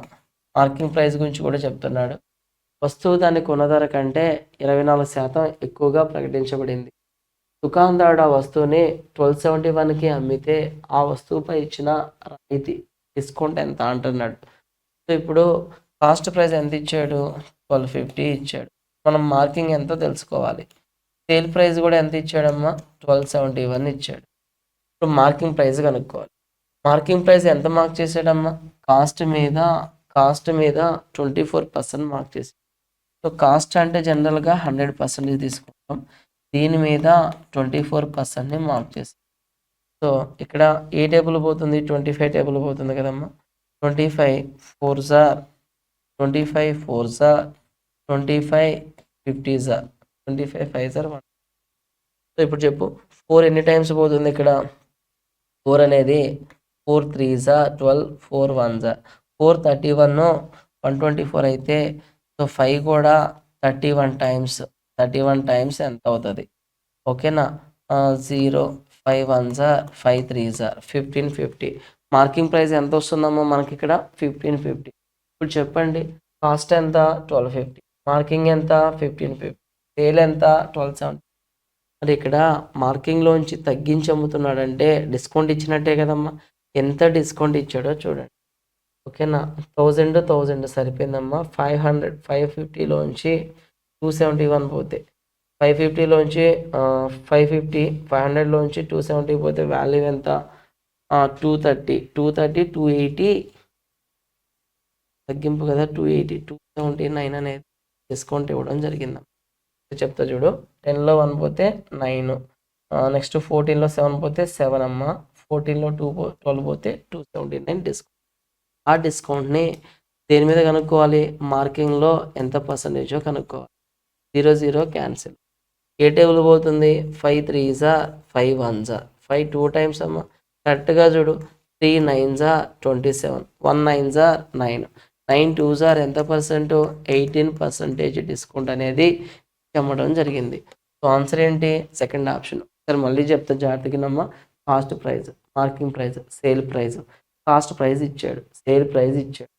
A: మార్కింగ్ ప్రైస్ గురించి కూడా చెప్తున్నాడు. వస్తువు దాని కొన్న ధర కంటే 24% ఎక్కువగా ప్రకటించబడింది. దుకాణదారుడు ఆ వస్తువుని 1271కి అమ్మితే ఆ వస్తువుపై ఇచ్చిన రాయితీ డిస్కౌంట్ ఎంత అంటున్నాడు. సో ఇప్పుడు కాస్ట్ ప్రైస్ ఎంత ఇచ్చాడు? 1250 ఇచ్చాడు. మనం మార్కింగ్ ఎంతో తెలుసుకోవాలి. సేల్ ప్రైస్ కూడా ఎంత ఇచ్చాడమ్మా? 1271 ఇచ్చాడు. ఇప్పుడు మార్కింగ్ ప్రైస్ కనుక్కోవాలి. మార్కింగ్ ప్రైస్ ఎంత మార్క్ చేసాడమ్మా? కాస్ట్ మీద 24% మార్క్ చేసాడు. సో కాస్ట్ అంటే జనరల్గా 100% తీసుకుంటాం, దీని మీద 24%ని మార్క్ చేసాం. సో ఇక్కడ ఏ టేబుల్ పోతుంది? 25 టేబుల్ పోతుంది కదమ్మా. 25 4s 25 4s 25 50s 25 5s 1. So ఇప్పుడు చెప్పు, 4 ఎన్ని టైమ్స్ పోతుంది ఇక్కడ? 4 అనేది 4 3s 12, 4 1s 4 31 124 అయితే సో 5 కూడా 31 టైమ్స్. 31 టైమ్స్ ఎంత అవుతుంది? ఓకేనా, 0 5 1s 5 3s 1550. మార్కింగ్ ప్రైస్ ఎంత వస్తుందమ్మా మనకి ఇక్కడ? 1550. ఇప్పుడు చెప్పండి, కాస్ట్ ఎంత? 1250, మార్కింగ్ ఎంత? 1550, సేల్ ఎంత? 1270. మరి ఇక్కడ మార్కింగ్లోంచి తగ్గించి అమ్ముతున్నాడంటే డిస్కౌంట్ ఇచ్చినట్టే కదమ్మా. ఎంత డిస్కౌంట్ ఇచ్చాడో చూడండి. ఓకేనా, 1000 సరిపోయిందమ్మా. 550లోంచి 271 పోతే 550లోంచి 550, 500లోంచి 270 పోతే వాల్యూ ఎంత? 230, 280 తగ్గింపు కదా, 280, 279 అనేది డిస్కౌంట్ ఇవ్వడం జరిగింది. చెప్తా చూడు, 10లో 1 పోతే 9, నెక్స్ట్ 14లో 7 పోతే 7 అమ్మ, 14లో 12 పోతే 279 డిస్కౌంట్. ఆ డిస్కౌంట్ని దేని మీద కనుక్కోవాలి? మార్కింగ్లో ఎంత పర్సంటేజో కనుక్కోవాలి. 0 క్యాన్సిల్. ఏ టేబుల్ పోతుంది? 5 3s 5 1s 5 2 టైమ్స్ అమ్మ. కరెక్ట్గా చూడు, 3 9s 27, 1 9s 9, 9 2s ఎంత పర్సెంట్? 18% డిస్కౌంట్ అనేది ఇవ్వడం జరిగింది. సో ఆన్సర్ ఏంటి? Second option. సరే మళ్ళీ చెప్తా జాగ్రత్తగానమ్మా. Cost price, marking price, sale price. Cost price ఇచ్చాడు, సేల్ ప్రైస్ ఇచ్చాడు.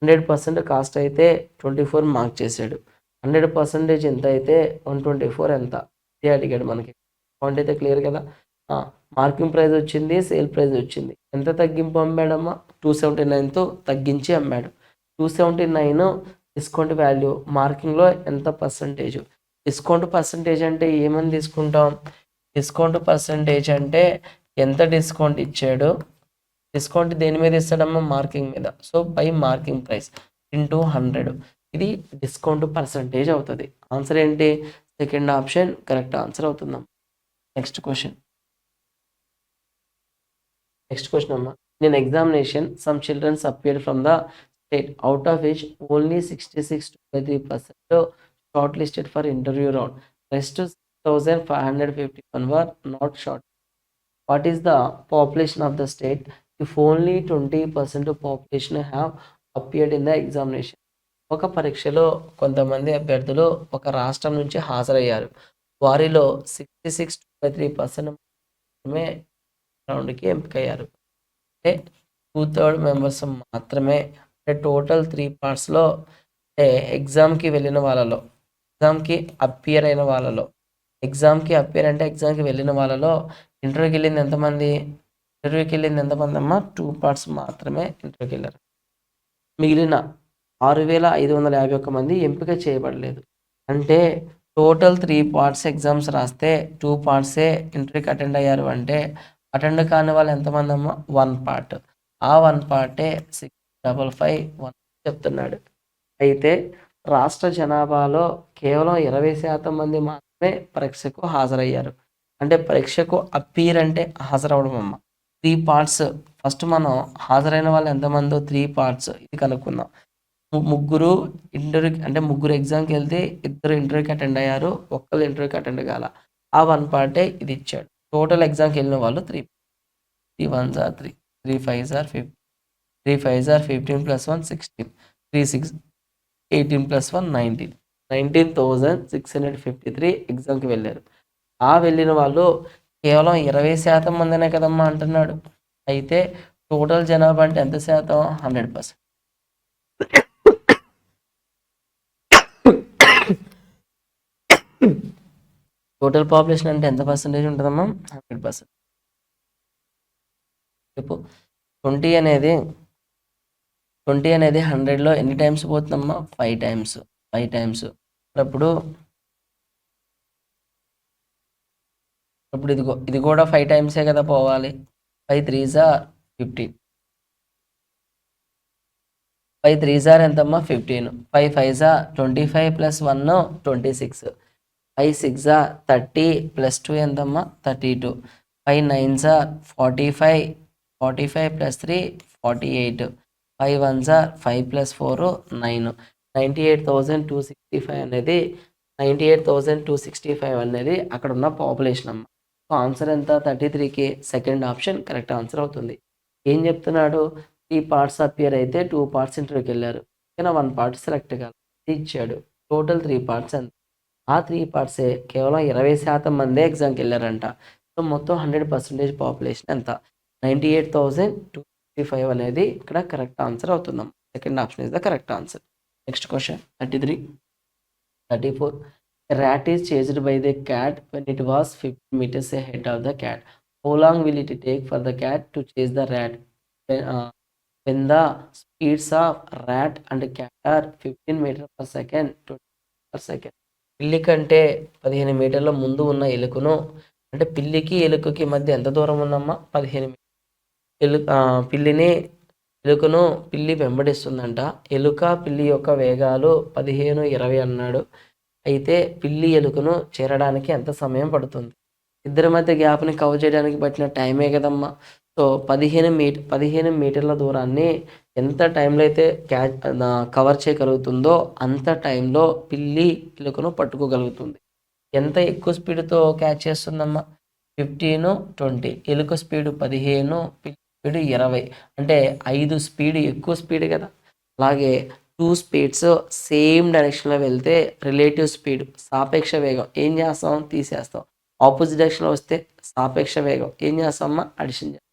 A: 100% కాస్ట్ అయితే 24 మార్క్ చేశాడు. 100% ఎంత అయితే 124 ఎంత ఇది అడిగాడు మనకి. పాయింట్ అయితే క్లియర్ కదా. మార్కింగ్ ప్రైస్ వచ్చింది, సేల్ ప్రైస్ వచ్చింది. ఎంత తగ్గింపు అమ్మాడమ్మా? 279తో తగ్గించి అమ్మాడు. 279 డిస్కౌంట్ వాల్యూ మార్కింగ్లో ఎంత పర్సంటేజ్. డిస్కౌంట్ పర్సంటేజ్ అంటే ఏమని తీసుకుంటాం? డిస్కౌంట్ పర్సంటేజ్ అంటే ఎంత డిస్కౌంట్ ఇచ్చాడు, డిస్కౌంట్ దేని మీద ఇస్తాడమ్మా? మార్కింగ్ మీద. So by marking price into 100, ఇది డిస్కౌంట్ పర్సంటేజ్ అవుతుంది. ఆన్సర్ ఏంటి? సెకండ్ ఆప్షన్ కరెక్ట్ ఆన్సర్ అవుతుందమ్మా. నెక్స్ట్ క్వశ్చన్ అమ్మా. In examination some childrens appeared from the state out of which only 66% shortlisted for interview round. Rest 6551 were not short. What is the population of the state if only 20% of population have appeared in the examination? ఒక పరీక్షలో కొంతమంది అభ్యర్థులు ఒక రాష్ట్రం నుంచి హాజరయ్యారు. వారిలో 66% మాత్రమే రౌండ్కి ఎంపికయ్యారు. అంటే 2/3 మెంబర్స్ మాత్రమే. అంటే టోటల్ 3 పార్ట్స్లో, అంటే ఎగ్జామ్కి వెళ్ళిన వాళ్ళలో, ఎగ్జామ్కి అపియర్ అయిన వాళ్ళలో, ఎగ్జామ్కి అపియర్ అంటే ఎగ్జామ్కి వెళ్ళిన వాళ్ళలో ఇంటర్వ్యూకి వెళ్ళింది ఎంతమంది? ఇంటర్వ్యూకి వెళ్ళింది ఎంతమంది అమ్మా? 2 పార్ట్స్ మాత్రమే ఇంటర్వ్యూకి వెళ్ళారు. మిగిలిన 6551 మంది ఎంపిక చేయబడలేదు. అంటే టోటల్ 3 పార్ట్స్ ఎగ్జామ్స్ రాస్తే 2 పార్ట్సే ఇంటర్వ్యూకి అటెండ్ అయ్యారు. అంటే అటెండ్ కాని వాళ్ళు ఎంతమంది అమ్మా? 1 పార్ట్. ఆ 1 పార్టే 6551 చెప్తున్నాడు. అయితే రాష్ట్ర జనాభాలో కేవలం 20% మంది మాత్రమే పరీక్షకు హాజరయ్యారు. అంటే పరీక్షకు అపీర్ అంటే హాజరవడం అమ్మ. 3 పార్ట్స్. ఫస్ట్ మనం హాజరైన వాళ్ళు ఎంతమందో 3 పార్ట్స్ ఇది కనుక్కుందాం. ముగ్గురు ఇంటర్వ్యూకి, అంటే ముగ్గురు ఎగ్జామ్కి వెళ్తే 2 ఇంటర్వ్యూకి అటెండ్ అయ్యారు, ఒక్కళ్ళు ఇంటర్వ్యూకి అటెండ్ కాల. ఆ 1 పార్టే ఇది ఇచ్చాడు. టోటల్ ఎగ్జామ్కి వెళ్ళిన వాళ్ళు 3. 3 1s are 3, 3 5s are 15, 3 5s are 15 plus 1 16, 3 6 18 plus 1 19, 19,653 ఎగ్జామ్కి వెళ్ళారు. ఆ వెళ్ళిన వాళ్ళు కేవలం 20% మందినే కదమ్మా అంటున్నాడు. అయితే టోటల్ జనాభా అంటే ఎంత శాతం? 100%. టోటల్ పాపులేషన్ అంటే ఎంత పర్సెంటేజ్ ఉంటుందమ్మా? 100%. చెప్పు. 20 అనేది 100లో ఎన్ని టైమ్స్ పోతుందమ్మా? 5 టైమ్స్. 5 టైమ్స్. అప్పుడు ఇదిగో ఇది కూడా 5 టైమ్సే కదా పోవాలి. 5 3s are 15. 5 3s are ఎంతమ్మా? 15. 5 5s are 25 plus 1 26. 5 6s are 30 plus 2 ఎంతమ్మా? 32. 5 9s are 45. 45 plus 3 48. 5 1s are 5 plus 4 9. 98,265 అనేది 98,265 అనేది అక్కడ ఉన్న పాపులేషన్ అమ్మ. సో ఆన్సర్ ఎంత? 33కి సెకండ్ ఆప్షన్ కరెక్ట్ ఆన్సర్ అవుతుంది. ఏం చెప్తున్నాడు? 3 పార్ట్స్ అపియర్ అయితే 2 పార్ట్స్ ఇంటర్వ్యూకి వెళ్ళారు. కానీ 1 పార్ట్ సెలెక్ట్ కాదు ఇచ్చాడు. టోటల్ 3 పార్ట్స్ ఎంత? ఆ 3 పార్ట్సే కేవలం 20% మందే ఎగ్జామ్కి వెళ్ళారంట. సో మొత్తం 100% పాపులేషన్ ఎంత? 98,265 అనేది ఇక్కడ కరెక్ట్ ఆన్సర్ అవుతుందాం. Second option is the correct answer. Next question 33, 34. A rat is chased by the cat when it was 50 meters ahead of the cat. How long will it take for the cat to chase the rat? When the speeds of rat and cat are 15 meters per second, 20 per second. పిల్లి కంటే 15 మీటర్ల ముందు ఉన్న ఎలుకను, అంటే పిల్లికి ఎలుకకి మధ్య ఎంత దూరం ఉందమ్మా? 15 పిల్లిని ఎలుకను పిల్లి వెంబడిస్తుందంట. ఎలుక పిల్లి యొక్క వేగాలు 15 20 అన్నాడు. అయితే పిల్లి ఎలుకను చేరడానికి ఎంత సమయం పడుతుంది? ఇద్దరి మధ్య గ్యాప్ని కవర్ చేయడానికి పట్టిన టైమే కదమ్మా. సో 15 మీటర్ల దూరాన్ని ఎంత టైంలో అయితే కవర్ చేయగలుగుతుందో అంత టైంలో పిల్లి ఎలుకను పట్టుకోగలుగుతుంది. ఎంత ఎక్కువ స్పీడ్తో క్యాచ్ చేస్తుందమ్మా? 15 20. ఎలుక స్పీడ్ 15, పిల్లి స్పీడ్ 20. అంటే 5 స్పీడ్ ఎక్కువ స్పీడ్ కదా. అలాగే 2 స్పీడ్స్ సేమ్ డైరెక్షన్లో వెళ్తే రిలేటివ్ స్పీడ్ సాపేక్ష వేగం ఏం చేస్తాం? తీసేస్తాం. ఆపోజిట్ డైరెక్షన్లో వస్తే సాపేక్ష వేగం ఏం చేస్తామమ్మా? అడిషన్ చేస్తాం.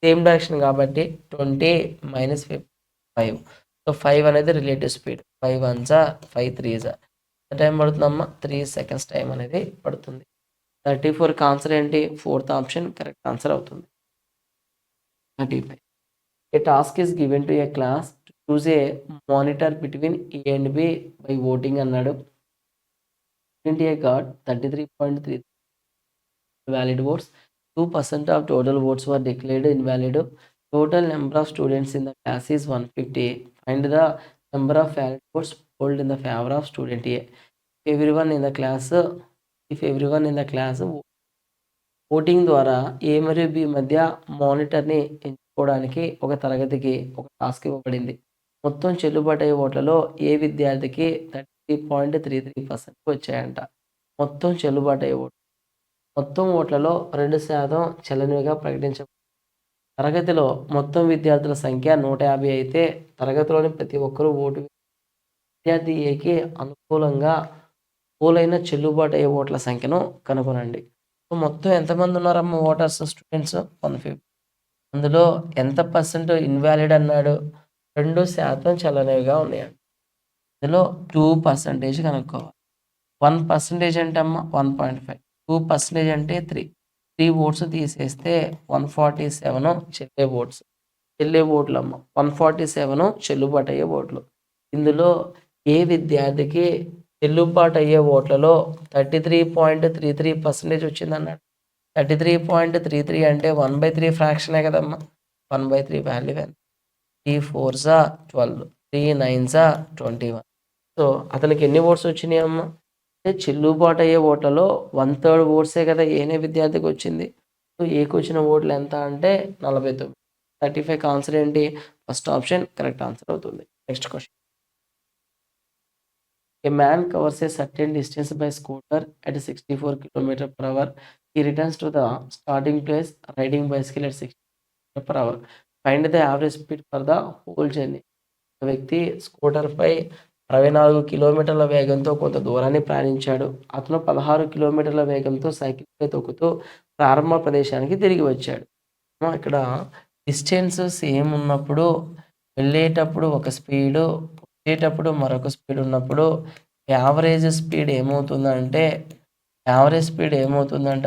A: సేమ్ డైరెక్షన్ కాబట్టి 20 మైనస్ 5. సో 5 అనేది relative speed. 5 1s are 5 3s are. ఎంత టైం పడుతుందమ్మా? 3 seconds టైం అనేది పడుతుంది. 34కి ఆన్సర్ ఏంటి? ఫోర్త్ ఆప్షన్ కరెక్ట్ ఆన్సర్ అవుతుంది. 35. A task is given to a class to choose a monitor between A and B by voting అన్నాడు. Student A got 33.3 valid votes. 2% of total votes were declared invalid. Total number of students in the class is 150. Find the number of valid votes polled in the favor of student A. Everyone in the class, if everyone in the class voting ద్వారా ఏ మరియు B మధ్య మానిటర్ని ఎంచుకోవడానికి ఒక తరగతికి ఒక task ఇవ్వబడింది. మొత్తం చెల్లుబాటు అయ్యే ఓట్లలో ఏ విద్యార్థికి 33.33% వచ్చాయంట. మొత్తం చెల్లుబాటు అయ్యే ఓట్లు, మొత్తం ఓట్లలో 2% చెల్లనివిగా ప్రకటించబడింది. తరగతిలో మొత్తం విద్యార్థుల సంఖ్య 150 అయితే తరగతిలోని ప్రతి ఒక్కరూ ఓటు విద్యార్థి ఏకి అనుకూలంగా పోలైన చెల్లుబాటు అయ్యే ఓట్ల సంఖ్యను కనుగొనండి. మొత్తం ఎంతమంది ఉన్నారమ్మ ఓటర్స్ స్టూడెంట్స్? 150. అందులో ఎంత పర్సెంట్ ఇన్వాలిడ్ అన్నాడు? 2% చెల్లనివిగా ఉన్నాయండి. ఇందులో 2% కనుక్కోవాలి. 1% అంటే అమ్మ 1.5, 2% అంటే 3 ఓట్స్ తీసేస్తే 147 చెల్లే ఓట్స్, చెల్లే ఓట్లు అమ్మ 147 చెల్లుబాటు అయ్యే ఓట్లు. ఇందులో ఏ విద్యార్థికి చెల్లుబాటు అయ్యే ఓట్లలో 33.33% వచ్చిందన్నాడు. 33.33 అంటే 1/3 ఫ్రాక్షనే కదమ్మా. 1/3 వాల్యూ ఎంత? 3 4s 12, 3 9s 21. సో అతనికి ఎన్ని ఓట్స్ వచ్చినాయి అమ్మ అంటే చెల్లుబాటు అయ్యే ఓట్లలో 1/3 ఓట్సే కదా ఏనే విద్యార్థికి వచ్చింది. సో ఏకి వచ్చిన ఓట్లు ఎంత అంటే 49. 35 ఆన్సర్ ఏంటి? ఫస్ట్ ఆప్షన్ కరెక్ట్ ఆన్సర్ అవుతుంది. Next question. A man covers a certain distance by scooter at 64 km/h. He returns to the starting place riding bicycle at 60 km/h. Find the average speed for the whole journey. వ్యక్తి స్కూటర్పై 64 కిలోమీటర్ల వేగంతో కొంత దూరాన్ని ప్రయాణించాడు. అతను 16 కిలోమీటర్ల వేగంతో సైకిల్పై తొక్కుతూ ప్రారంభ ప్రదేశానికి తిరిగి వచ్చాడు. ఇక్కడ డిస్టెన్స్ సేమ్ ఉన్నప్పుడు వెళ్ళేటప్పుడు ఒక స్పీడు, వచ్చేటప్పుడు మరొక స్పీడ్ ఉన్నప్పుడు యావరేజ్ స్పీడ్ ఏమవుతుందంటే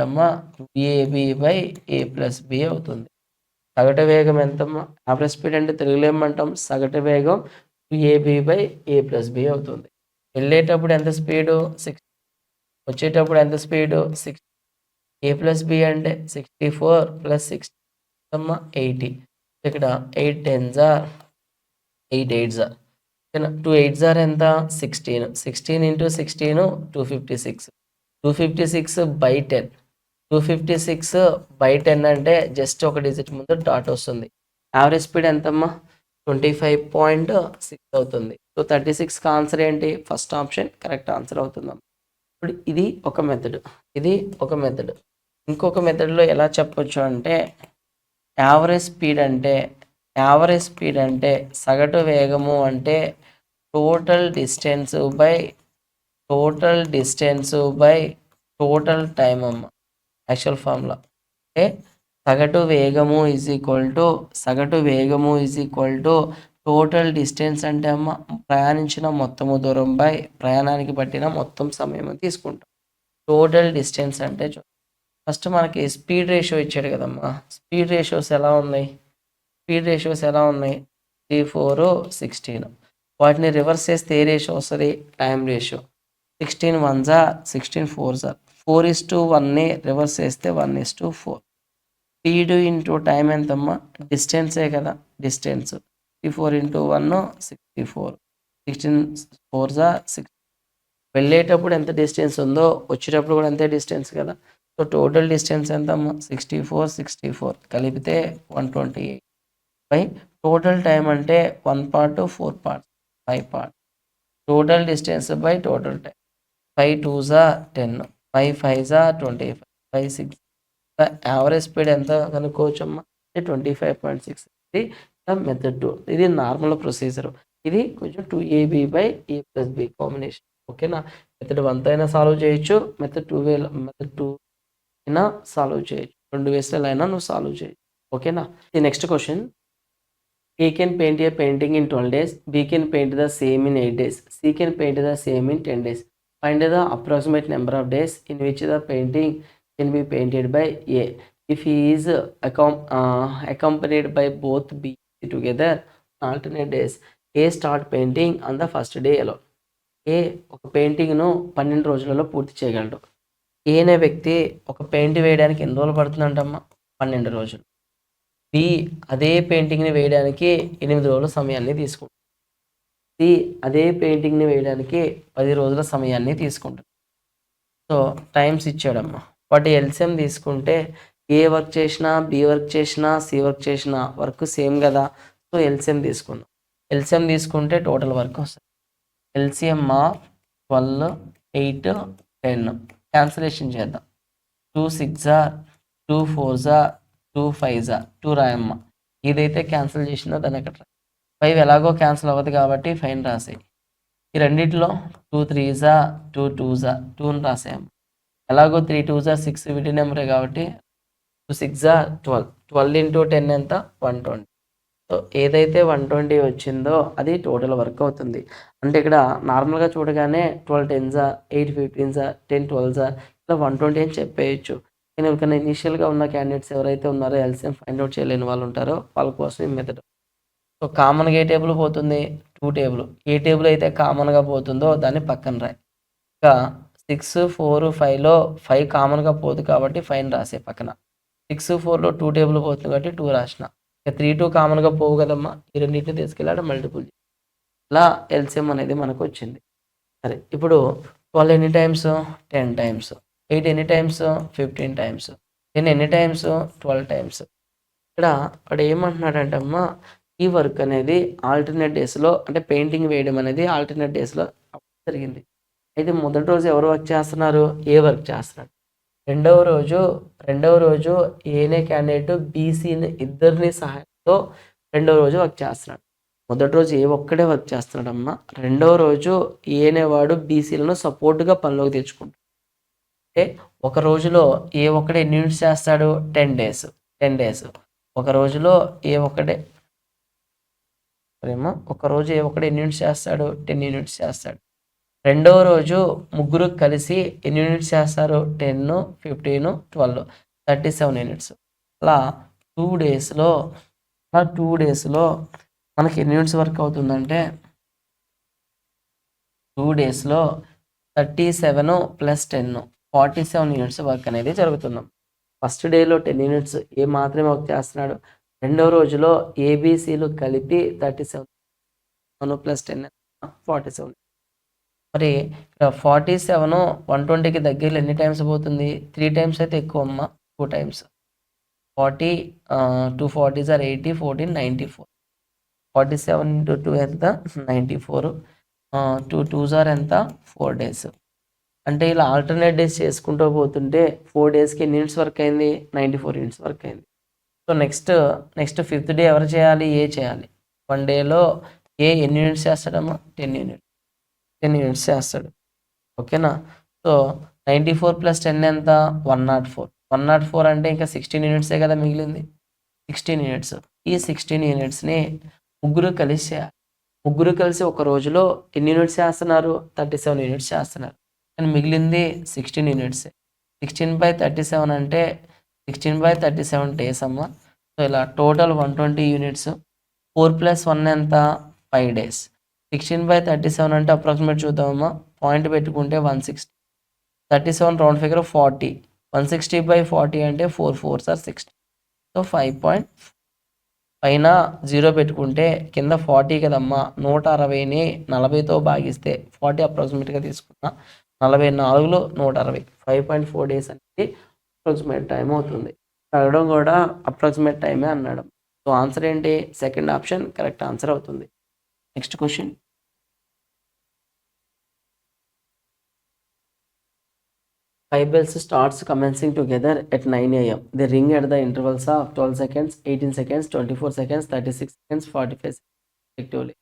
A: అమ్మా A B by A plus B అవుతుంది. సగటు వేగం ఎంతమ్మా? యావరేజ్ స్పీడ్ అంటే తెలుగులో ఏమంటాం? సగటు వేగం A B by A plus B అవుతుంది. వెళ్ళేటప్పుడు ఎంత స్పీడు? 60. వచ్చేటప్పుడు ఎంత స్పీడు? 60. ఏ ప్లస్ బి అంటే 64 + 60 అమ్మా 80. ఇక్కడ 8 10s 8 8s 2 8s ఎంత? 16. 16 × 16 256. 256 by 10. 256 by 10 అంటే జస్ట్ ఒక డిజిట్ ముందు డాట్ వస్తుంది. యావరేజ్ స్పీడ్ ఎంతమ్మా? 25.6 అవుతుంది. సో 36కి ఆన్సర్ ఏంటి? ఫస్ట్ ఆప్షన్ కరెక్ట్ ఆన్సర్ అవుతుందమ్మా. ఇప్పుడు ఇది ఒక మెథడ్, ఇది ఒక మెథడ్. ఇంకొక మెథడ్లో ఎలా చెప్పొచ్చు అంటే యావరేజ్ స్పీడ్ అంటే సగటు వేగము అంటే total distance by total time అమ్మ. యాక్చువల్ ఫార్ములా అంటే సగటు వేగము is equal to total distance అంటే అమ్మ ప్రయాణించిన మొత్తము దూరం బై ప్రయాణానికి పట్టిన మొత్తం సమయం తీసుకుంటాం. టోటల్ డిస్టెన్స్ అంటే ఫస్ట్ మనకి స్పీడ్ రేషియో ఇచ్చాడు కదమ్మా. స్పీడ్ రేషియోస్ ఎలా ఉన్నాయి? 3 4 16. వాటిని రివర్స్ చేస్తే ఏ రేషియో వస్తుంది? Time ratio. 16 1s 16 4s 4:1ని రివర్స్ చేస్తే 1:4. స్పీడ్ ఇంటూ టైం ఎంతమ్మా? డిస్టెన్సే కదా, డిస్టెన్స్. 64 × 1 64. 16 4s 6. వెళ్ళేటప్పుడు ఎంత డిస్టెన్స్ ఉందో వచ్చేటప్పుడు కూడా అంతే డిస్టెన్స్ కదా. సో టోటల్ డిస్టెన్స్ ఎంతమ్మా? 64 కలిపితే 128 బై టోటల్ టైం అంటే 1 part 4 parts 5 parts. Total distance by total time. 5 2s 10, 5 5s 25, 5 6. Average speed ఎంత కనుక్కోవచ్చమ్మా? 25.6. ఇది మెథడ్ 2. ఇది నార్మల్ ప్రొసీజర్. ఇది కొంచెం 2ab by A plus B combination. ఓకేనా? మెథడ్ 1 అయినా సాల్వ్ చేయొచ్చు, మెథడ్ 2 అయినా సాల్వ్ చేయొచ్చు. 2 వేస్లో అయినా నువ్వు సాల్వ్ చేయొచ్చు. ఓకేనా? ఈ next question. A can paint a painting in 12 days. B can paint the same in 8 days. C can paint the same in 10 days. Find the approximate number of days in which the painting can be painted by A. If he is accompanied by both B together alternate days, A start painting on the first day ఎలో. A ఒక పెయింటింగ్ను 12 రోజులలో పూర్తి చేయగలడు. ఏ అనే వ్యక్తి ఒక paint వేయడానికి ఎన్ని రోజులు పడుతుందంటమ్మా? 12 రోజులు. బి అదే పెయింటింగ్ని వేయడానికి 8 రోజుల సమయాన్ని తీసుకుంటుంది. సి అదే పెయింటింగ్ని వేయడానికి 10 రోజుల సమయాన్ని తీసుకుంటుంది. సో టైమ్స్ ఇచ్చాడమ్మా. వాటి ఎల్సిఎం తీసుకుంటే ఏ వర్క్ చేసినా, బి వర్క్ చేసినా, సి వర్క్ చేసినా వర్క్ సేమ్ కదా. సో ఎల్సిఎం తీసుకుందాం. ఎల్సిఎం తీసుకుంటే టోటల్ వర్క్ వస్తుంది. ఎల్సిఎం ఆఫ్ 12, 8, 10 క్యాన్సిలేషన్ చేద్దాం. 2 6 2 4 2 5 2 రాయమ్మ. ఏదైతే క్యాన్సిల్ చేసిందో దాన్ని అక్కడ 5 ఎలాగో క్యాన్సిల్ అవ్వదు కాబట్టి 5 రాసేయి. ఈ రెండిట్లో 2 3 2 2 2 రాసేయమ్మ. ఎలాగో 3 2 6 విడి నెంబరే కాబట్టి 2 6 12. 12 ఇంటూ 10 ఎంత? 120. సో ఏదైతే 120 వచ్చిందో అది టోటల్ వర్క్ అవుతుంది. అంటే ఇక్కడ నార్మల్గా చూడగానే 12 10s 8 15s 10 12s ఇలా 120 అని చెప్పేయచ్చు. కానీ ఎవరికైనా ఇనీషియల్గా ఉన్న క్యాండిడేట్స్ ఎవరైతే ఉన్నారో ఎల్సిఎం ఫైండ్ అవుట్ చేయలేని వాళ్ళు ఉంటారో వాళ్ళ కోసం ఈ మెథడ్. సో కామన్గా ఏ టేబుల్ పోతుంది? 2 టేబుల్. ఏ టేబుల్ అయితే కామన్గా పోతుందో దాన్ని పక్కన రాయి. ఇంకా 6 4 5లో 5 కామన్గా పోదు కాబట్టి 5 రాసే పక్కన. 6 4లో 2 టేబుల్ పోతుంది కాబట్టి 2 రాసిన. ఇక 3 2 కామన్గా పోవు కదమ్మా. ఈ రెండింటిని తీసుకెళ్ళాడు మల్టిపుల్. ఇలా ఎల్సిఎం అనేది మనకు వచ్చింది. సరే ఇప్పుడు 12 ఎన్ని టైమ్స్? 10 టైమ్స్. 8 ఎన్ని టైమ్స్? 15 టైమ్స్. 10 ఎన్ని టైమ్స్? 12 టైమ్స్. ఇక్కడ వాడు ఏమంటున్నాడంటే అమ్మా, ఈ వర్క్ అనేది ఆల్టర్నేట్ డేస్లో అంటే పెయింటింగ్ వేయడం అనేది ఆల్టర్నేట్ డేస్లో జరిగింది. అయితే మొదటి రోజు ఎవరు వర్క్ చేస్తున్నారు? ఏ వర్క్ చేస్తున్నాడు. రెండవ రోజు ఏనే క్యాండిడేట్ బీసీని ఇద్దరిని సహాయంతో రెండవ రోజు వర్క్ చేస్తున్నాడు. మొదటి రోజు ఏ ఒక్కడే వర్క్ చేస్తున్నాడమ్మా. రెండవ రోజు ఏనేవాడు బీసీలను సపోర్ట్గా పనిలోకి తెచ్చుకుంటాడు. అంటే ఒక రోజులో ఏ ఒక్కడే ఎన్ని యూనిట్స్ చేస్తాడు? 10 డేస్. 10 డేస్. ఒక రోజులో ఏ ఒక్కడే ఒక రోజు ఏ ఒక్కడే ఎన్ని యూనిట్స్ చేస్తాడు? 10 యూనిట్స్ చేస్తాడు. రెండవ రోజు ముగ్గురు కలిసి ఎన్ని యూనిట్స్ చేస్తారు? 10 15 12 37 యూనిట్స్. అలా 2 డేస్లో మనకి ఎన్ని యూనిట్స్ వర్క్ అవుతుందంటే 2 డేస్లో 37 + 10 47 యూనిట్స్ వర్క్ అనేది జరుగుతుంది. ఫస్ట్ డేలో 10 యూనిట్స్ ఏ మాత్రమే వర్క్ చేస్తున్నాడు. రెండవ రోజులో ఏబీసీలు కలిపి 37 + 10 47. మరి 47 120కి దగ్గరలో ఎన్ని టైమ్స్ పోతుంది? 3 టైమ్స్ అయితే ఎక్కువ అమ్మ. 2 టైమ్స్. 40 2 40s 80 14 94. 47 × 2 ఎంత? 94. 2 2s ఎంత? 4 డేస్. అంటే ఇలా ఆల్టర్నేట్ డేస్ చేసుకుంటూ పోతుంటే 4 డేస్కి ఎన్ని యూనిట్స్ వర్క్ అయింది? 94 యూనిట్స్ వర్క్ అయింది. సో నెక్స్ట్ 5th డే ఎవరు చేయాలి? ఏ చేయాలి. 1 డేలో ఏ ఎన్ని యూనిట్స్ చేస్తాడమ్మా? 10 యూనిట్స్ చేస్తాడు. ఓకేనా. సో 94 + 10 ఎంత? 104. 104 అంటే ఇంకా 16 యూనిట్సే కదా మిగిలింది. 16 యూనిట్స్. ఈ 16 యూనిట్స్ని ముగ్గురు కలిసి చేయాలి. ముగ్గురు కలిసి ఒక రోజులో ఎన్ని యూనిట్స్ చేస్తున్నారు? 37 యూనిట్స్ చేస్తున్నారు. కానీ మిగిలింది 16 యూనిట్సే. 16/37 అంటే 16/37 డేస్ అమ్మ. సో ఇలా టోటల్ 120 యూనిట్స్. 4 + 1 ఎంత? 5 డేస్. 16/37 అంటే అప్రాక్సిమేట్ చూద్దామమ్మా. పాయింట్ పెట్టుకుంటే 160. 37 రౌండ్ ఫిగర్ 40. 160/40 అంటే 4 4s are 60. సో 5. పైన 0 పెట్టుకుంటే కింద 40 కదమ్మా. 160ని 40తో భాగిస్తే 40 అప్రాక్సిమేట్గా తీసుకున్నా. 44లో 160. 5.4 డేస్ అనేది అప్రాక్సిమేట్ టైం అవుతుంది. అడగడం కూడా అప్రాక్సిమేట్ టైమే అన్నాడు. సో ఆన్సర్ ఏంటి? సెకండ్ ఆప్షన్ కరెక్ట్ ఆన్సర్ అవుతుంది. Next question. 5 bells starts commencing together at 9 a.m. They ring at the intervals of 12 seconds, 18 seconds, 24 seconds, 36 seconds, 45 seconds respectively.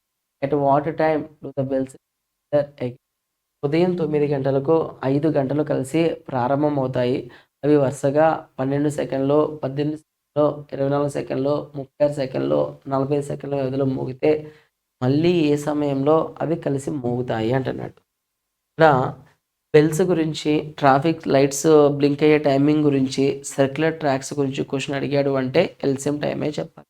A: At what time do the bells again? ఉదయం 9 గంటలకు 5 గంటలు కలిసి ప్రారంభం అవుతాయి. అవి వరుసగా 12 సెకండ్లు, 18 సెకండ్లు, 24 సెకండ్లు, 36 సెకండ్లు, 45 సెకండ్ల వ్యవధిలో మోగితే మళ్ళీ ఏ సమయంలో అవి కలిసి మోగుతాయి అంటున్నాడు. ఇక్కడ బెల్స్ గురించి, ట్రాఫిక్ లైట్స్ బ్లింక్ అయ్యే టైమింగ్ గురించి, సర్క్యులర్ ట్రాక్స్ గురించి క్వశ్చన్ అడిగాడు అంటే ఎల్సిఎం టైమే చెప్పాలి.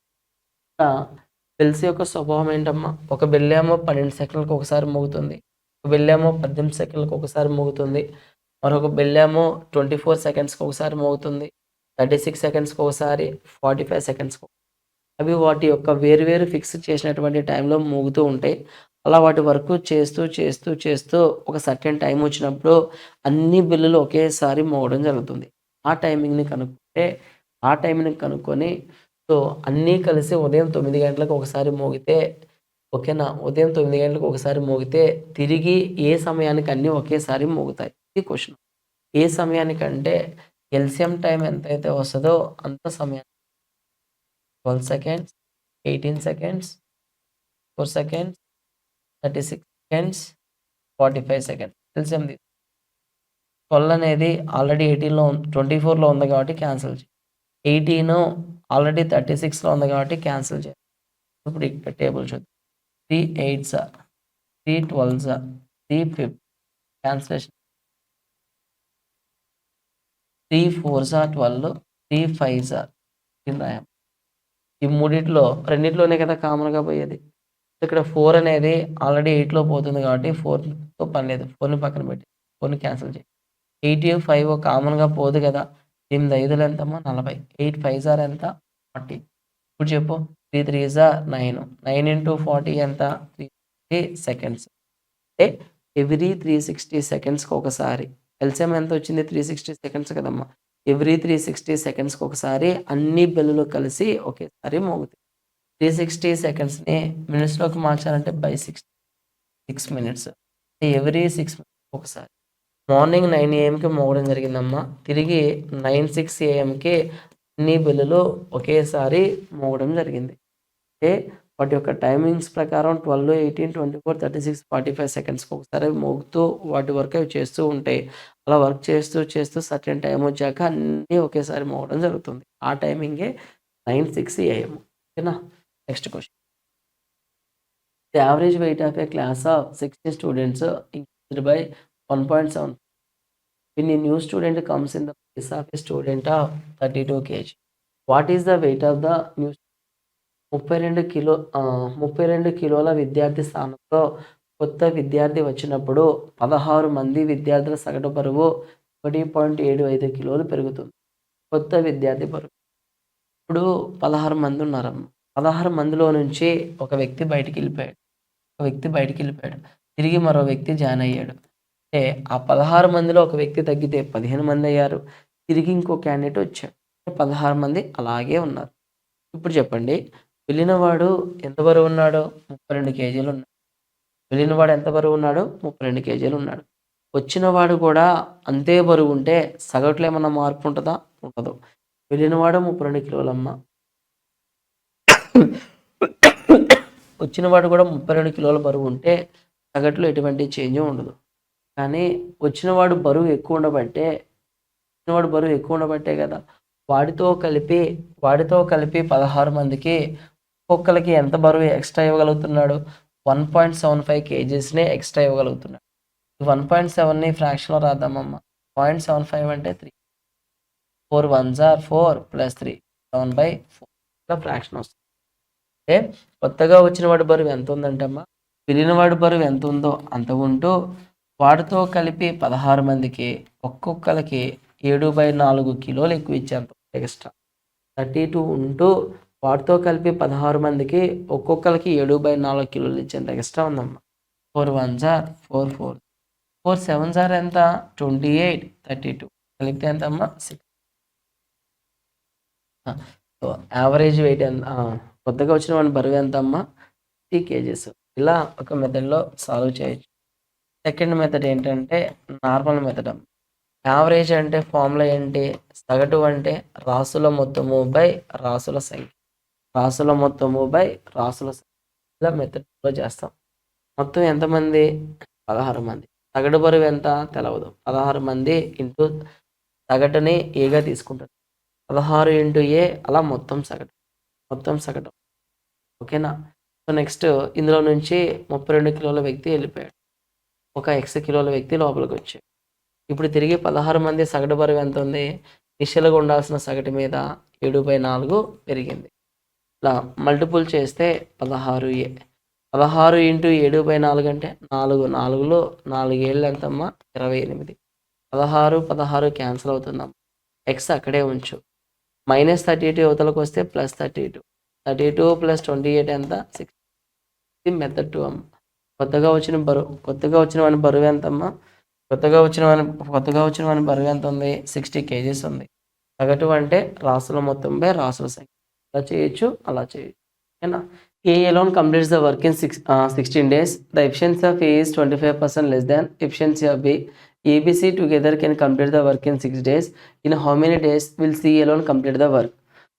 A: బెల్స్ యొక్క స్వభావం ఏంటమ్మా? ఒక బెల్ ఏమో 12 సెకన్లకు ఒకసారి మోగుతుంది. ఒక బెల్ ఏమో 18 సెకన్లకు ఒకసారి మోగుతుంది. మరొక బెల్ ఏమో 24 సెకండ్స్‌కి ఒకసారి మోగుతుంది. 36 సెకండ్స్‌కి ఒకసారి, 45 సెకండ్స్‌కి. అవి వాటి యొక్క వేరు వేరు ఫిక్స్ చేసినటువంటి టైంలో మోగుతూ ఉంటాయి. అలా వాటి వర్క్ చేస్తూ ఒక సర్టెన్ టైం వచ్చినప్పుడు అన్ని బిల్లులు ఒకేసారి మోగడం జరుగుతుంది. ఆ టైమింగ్‌ని కనుక్కుంటే, ఆ టైంని కనుక్కొని సో, అన్నీ కలిసి ఉదయం 9 గంటలకు ఒకసారి మోగితే ఓకేనా? ఉదయం 9 గంటలకు ఒకసారి మోగితే తిరిగి ఏ సమయానికి అన్నీ ఒకేసారి మోగుతాయి. ఇది క్వెషన్. ఏ సమయానికంటే ఎల్‌సిఎం టైమ్ ఎంతైతే వస్తదో అంత సమయానికి 12 seconds, 18 seconds, 4 seconds, 36 seconds, 45 seconds. LCM 12 అనేది ఆల్రెడీ 24లో ఉంది కాబట్టి క్యాన్సిల్ చేయి. 18 ఆల్రెడీ 36లో ఉంది కాబట్టి క్యాన్సిల్ చేయి. ఇప్పుడు ఇక్కడ టేబుల్ చూద్దాం. 3 8 3 12 3 5 క్యాన్సిలేషన్. 3 4 12 3 5 కింద రాయాలి. ఈ మూడిట్లో రెండిట్లోనే కదా కామన్‌గా పోయేది. ఇక్కడ 4 అనేది ఆల్రెడీ 8లో పోతుంది కాబట్టి 4తో పని లేదు. 4ని పక్కన పెట్టి 4ని క్యాన్సిల్ చేయి. 8, 5 కామన్‌గా పోదు కదా! 8 5లు ఎంతమ్మా? 40. 8 5 ఎంత? 40. ఇప్పుడు చెప్పు. 3 3 9. 9 ఇంటూ 40 ఎంత? 360 సెకండ్స్. అంటే ఎవ్రీ 360 సెకండ్స్‌కి ఒకసారి. ఎల్‌సిఎం ఎంత వచ్చింది? 360 సెకండ్స్ కదమ్మా! ఎవ్రీ 360 సెకండ్స్‌కి ఒకసారి అన్ని బెల్లులు కలిసి ఒకేసారి మోగుతాయి. 360 సెకండ్స్‌ని మినిట్స్‌లోకి మార్చాలంటే బై 6 మినిట్స్. ఎవ్రీ 6 మినిట్స్‌కి ఒకసారి. మార్నింగ్ 9 ఏఎంకి మోగడం జరిగిందమ్మా. తిరిగి 9:06 ఏఎంకి అన్ని బెల్లులు ఒకేసారి మోగడం జరిగింది. అంటే వాటి యొక్క టైమింగ్స్ ప్రకారం 12, 18, 24, 36, 45 సెకండ్స్‌కి ఒకసారి మోగుతూ వాటి వర్క్ అవి చేస్తూ ఉంటాయి. అలా వర్క్ చేస్తూ సర్టెన్ టైమ్ వచ్చాక అన్నీ ఒకేసారి మోగడం జరుగుతుంది. ఆ టైమింగే 9:06 ఏఎం. ఓకేనా? Next question. The average weight of A class of 60 students increased by 1.7 when a new student comes in the place of a student of 32 kg. What is the weight of the new 32 కిలోల విద్యార్థి స్థానంలో కొత్త విద్యార్థి వచ్చినప్పుడు 16 మంది విద్యార్థుల సగటు బరువు 1.75 కిలోలు పెరుగుతుంది. కొత్త విద్యార్థి బరువు. ఇప్పుడు 16 మంది ఉన్నారమ్మ. 16 మందిలో నుంచి ఒక వ్యక్తి బయటికెళ్ళిపోయాడు. తిరిగి మరో వ్యక్తి జాయిన్ అయ్యాడు. అంటే ఆ 16 మందిలో ఒక వ్యక్తి తగ్గితే 15 మంది అయ్యారు. తిరిగి ఇంకో క్యాండిడేట్ వచ్చాడు. 16 మంది అలాగే ఉన్నారు. ఇప్పుడు చెప్పండి, వెళ్ళినవాడు ఎంత బరువున్నాడు? 32 కేజీలున్నాడు. వెళ్ళినవాడు ఎంత బరువున్నాడు? 32 కేజీలున్నాడు. వచ్చినవాడు కూడా అంతే బరువుంటే సగటులో ఏమన్నా మార్పు ఉంటదా? ఉండదు. వెళ్ళినవాడు 32 కిలోలమ్మ. వచ్చినవాడు కూడా 32 కిలోల బరువుంటే సగటులో ఎటువంటి చేంజ్ ఉండదు. కానీ వచ్చినవాడు బరువు ఎక్కువ ఉండబట్టే కదా! వాడితో కలిపి 16 మందికి ఒక్కొక్కళ్ళకి ఎంత బరువు ఎక్స్ట్రా ఇవ్వగలుగుతున్నాడు? 1.75 కేజీస్‌ని ఎక్స్ట్రా ఇవ్వగలుగుతున్నాడు. ఈ 1.7ని ఫ్రాక్షన్‌లో రాద్దామమ్మా. 0.75 అంటే 3. 4 1s ఆర్ 4 ప్లస్ 3 7/4 ఇలా ఫ్రాక్షన్ వస్తుంది. అంటే కొత్తగా వచ్చిన వాడి బరువు ఎంత ఉందంటమ్మా? వెళ్ళిన వాడి బరువు ఎంత ఉందో అంత ఉంటూ వాడితో కలిపి 16 మందికి ఒక్కొక్కళ్ళకి 7/4 కిలోలు ఎక్కువ ఇచ్చారు ఎక్స్ట్రా. 32 ఉంటూ వాటితో కలిపి 16 మందికి ఒక్కొక్కరికి 7/4 కిలోలు ఇచ్చేంత ఎక్స్ట్రా ఉందమ్మా. 4 1s ఆర్ 4 4 4 7s ఆర్ ఎంత? 28 32 కలిపితే ఎంతమ్మా? 6. సో యావరేజ్ వెయిట్ ఎంత? కొత్తగా వచ్చిన వాడి బరువు ఎంత అమ్మా? 50 కేజీస్. ఇలా ఒక మెథడ్లో సాల్వ్ చేయొచ్చు. సెకండ్ మెథడ్ ఏంటంటే నార్మల్ మెథడ్. యావరేజ్ అంటే ఫార్ములా ఏంటి? సగటు అంటే రాసుల మొత్తము బై రాసుల సంఖ్య. రాసుల మొత్తము బై రాసుల సంఖ్య. ఇలా మెథడ్లో చేస్తాం. మొత్తం ఎంతమంది? 16 మంది. సగటు బరువు ఎంత? తెలవదు. 16 మంది ఇంటూ సగటుని ఏగా తీసుకుంటారు. 16 ఇంటూ ఏ అలా మొత్తం సగటు. ఓకేనా? సో నెక్స్ట్ ఇందులో నుంచి 32 కిలోల వ్యక్తి వెళ్ళిపోయాడు. ఒక ఎక్స్ కిలోల వ్యక్తి లోపలికి వచ్చాడు. ఇప్పుడు తిరిగి 16 మంది సగటు బరువు ఎంత ఉంది? ఇనిషియల్‌గా ఉండాల్సిన సగటు మీద 7/4 పెరిగింది. ఇలా మల్టిపుల్ చేస్తే 16A. 16 ఇంటూ 7/4 అంటే 4, 4లో 4 ఏళ్ళు ఎంతమ్మా 28. 16 క్యాన్సిల్ అవుతుందమ్మా. ఎక్స్ అక్కడే ఉంచు. -32 యువతలకు వస్తే +32. 32 + 28 ఎంత 6. ఇది మెథడ్ 2 అమ్మ. కొత్తగా వచ్చిన వాని బరువు ఎంతమ్మా? కొత్తగా వచ్చిన వాని బరువు ఎంత ఉంది? 60 kgs ఉంది. సగటు అంటే రాసుల మొత్తం బై రాసుల సంఖ్య. అలా చేయొచ్చు, అలా చేయొచ్చు. ఓకేనా? A alone completes the work in 16 days. The efficiency of A is 25% less than efficiency of B. A, B, C together can complete the work in 6 days. In how many days will C alone complete the work?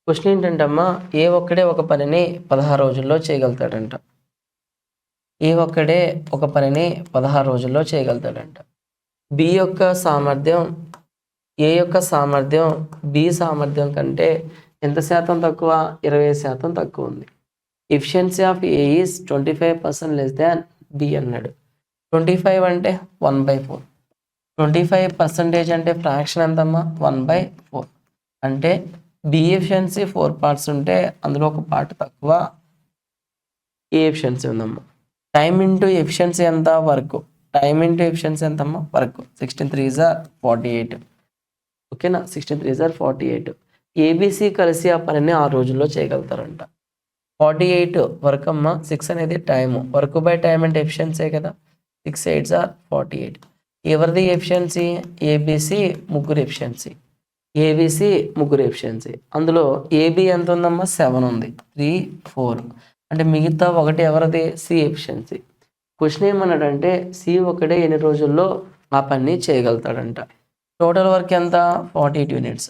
A: Question ఏంటంటే అమ్మా, ఏ ఒక్కడే ఒక పనిని 16 రోజుల్లో చేయగలుగుతాడంట. ఏ ఒక్కడే ఒక పనిని 16 రోజుల్లో చేయగలుగుతాడంట. బి యొక్క సామర్థ్యం ఏ యొక్క సామర్థ్యం బి సామర్థ్యం కంటే ఎంత శాతం తక్కువ? 20% తక్కువ ఉంది. Efficiency of A is 25% less than B అన్నాడు. 25 అంటే 1/4. 25% అంటే ఫ్రాక్షన్ ఎంతమ్మా? 1/4. అంటే బి ఎఫిషియన్సీ 4 పార్ట్స్ ఉంటే అందులో ఒక పార్ట్ తక్కువ ఏ ఎఫిషియన్సీ ఉందమ్మా. టైం ఇంటూ ఎఫిషియన్సీ ఎంత? వర్క్. టైం ఇంటూ ఎఫిషియన్సీ ఎంతమ్మా? వర్క్. 16×3 = 48. ఓకేనా? 16×3 = 48. ఏబిసి కలిసి ఆ పనిని 6 రోజుల్లో చేయగలుగుతారంట. 48 వర్క్ అమ్మ. 6 అనేది టైము. వర్క్ బై టైం అంటే ఎఫిషియన్సీ కదా. 6 8 = 48. ఎవరిది ఎఫిషియన్సీ? ఏబిసి ముగ్గురు ఎఫిషియన్సీ. ఏబిసి ముగ్గురు ఎఫిషియన్సీ. అందులో ఏబి ఎంత ఉందమ్మా? 7 ఉంది. 3 4 అంటే మిగతా ఒకటి ఎవరిది? C efficiency. క్వశ్చన్ ఏమన్నాడంటే సి ఒకటే ఎన్ని రోజుల్లో ఆ పని చేయగలుగుతాడంట. టోటల్ వర్క్ ఎంత? 48 యూనిట్స్.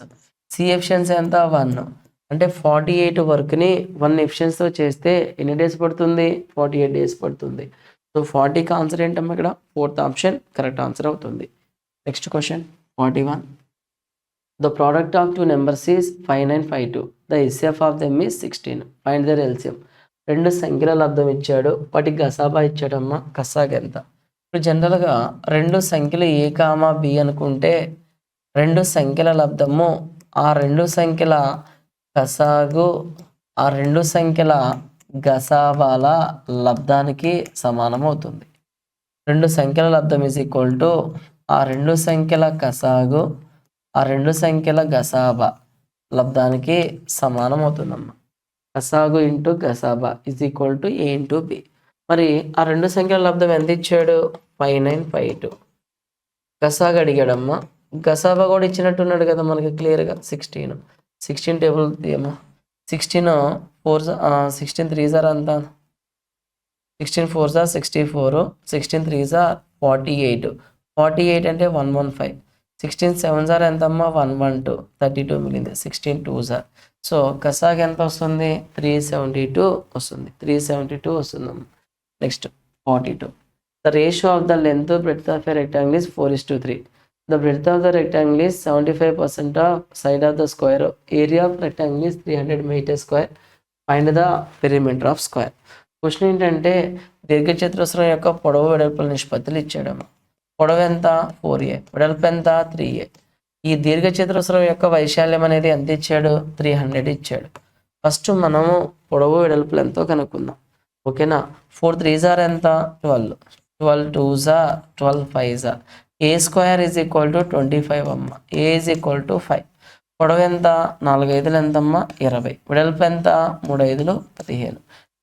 A: సి ఎఫిషియన్సీ ఎంత? 1. అంటే 48 వర్క్ని 1 ఎఫిషియన్సీతో చేస్తే ఎన్ని డేస్ పడుతుంది? 48 డేస్ పడుతుంది. సో 40కి ఆన్సర్ ఏంటమ్మా ఇక్కడ? 4th ఆప్షన్ కరెక్ట్ ఆన్సర్ అవుతుంది. Next question 41. The product of two numbers is 5952. The HCF of them is 16. Find their LCM. 2 సంఖ్యల లబ్ధం ఇచ్చాడు, వాటి గసాబా ఇచ్చాడమ్మా. గసాగ్ ఎంత? ఇప్పుడు జనరల్గా 2 సంఖ్యలు ఏ కామా బి అనుకుంటే 2 సంఖ్యల లబ్ధము ఆ 2 సంఖ్యల గసాగు ఆ 2 సంఖ్యల గసాబాల లబ్ధానికి సమానం అవుతుంది. 2 సంఖ్యల లబ్ధం ఈజ్ ఈక్వల్ టు ఆ 2 సంఖ్యల గసాగు ఆ 2 సంఖ్యల గసాబా లబ్ధానికి సమానం అవుతుందమ్మా. గసాగు ఇంటూ గసాబా is equal to A into B. మరి ఆ 2 సంఖ్యల లబ్ధం ఎంత ఇచ్చాడు? 5952. గసాగు అడిగాడమ్మా. గసాబా కూడా ఇచ్చినట్టున్నాడు కదా మనకి క్లియర్గా. 16 టేబుల్ తీయమ్మా. 16 3 అంతా 16 4 64. 16 3 48. 48 అంటే 115. 16 7 ఎంతమ్మా? 112. 32 మిగిలింది. 16 2 సో గసాగ్ ఎంత వస్తుంది? 372 వస్తుంది. 372 వస్తుందమ్మా. Next 42. The ratio of the length breadth of a rectangle is 4:3. The breadth of the rectangle is 75% of side of the square. Area of rectangle is 300 meters square. Find the perimeter of square. Question ఏంటంటే దీర్ఘచతురస్రం యొక్క పొడవు వెడల్పుల నిష్పత్తులు ఇచ్చాడమ్మా. పొడవు ఎంత? 4a. వెడల్పు ఎంత? 3a. ఈ దీర్ఘచతురస్రం యొక్క వైశాల్యం అనేది ఎంత ఇచ్చాడు? 300 ఇచ్చాడు. ఫస్ట్ మనము పొడవు వెడల్పులు ఎంతో కనుక్కుందాం. ఓకేనా? 4 3 ఎంత? 12. 12 2 12 5 a square is equal to 25 అమ్మ. a is equal to 5. పొడవు ఎంత? 4 5 ఎంతమ్మా? 20. వెడల్పు ఎంత? 3 5 15.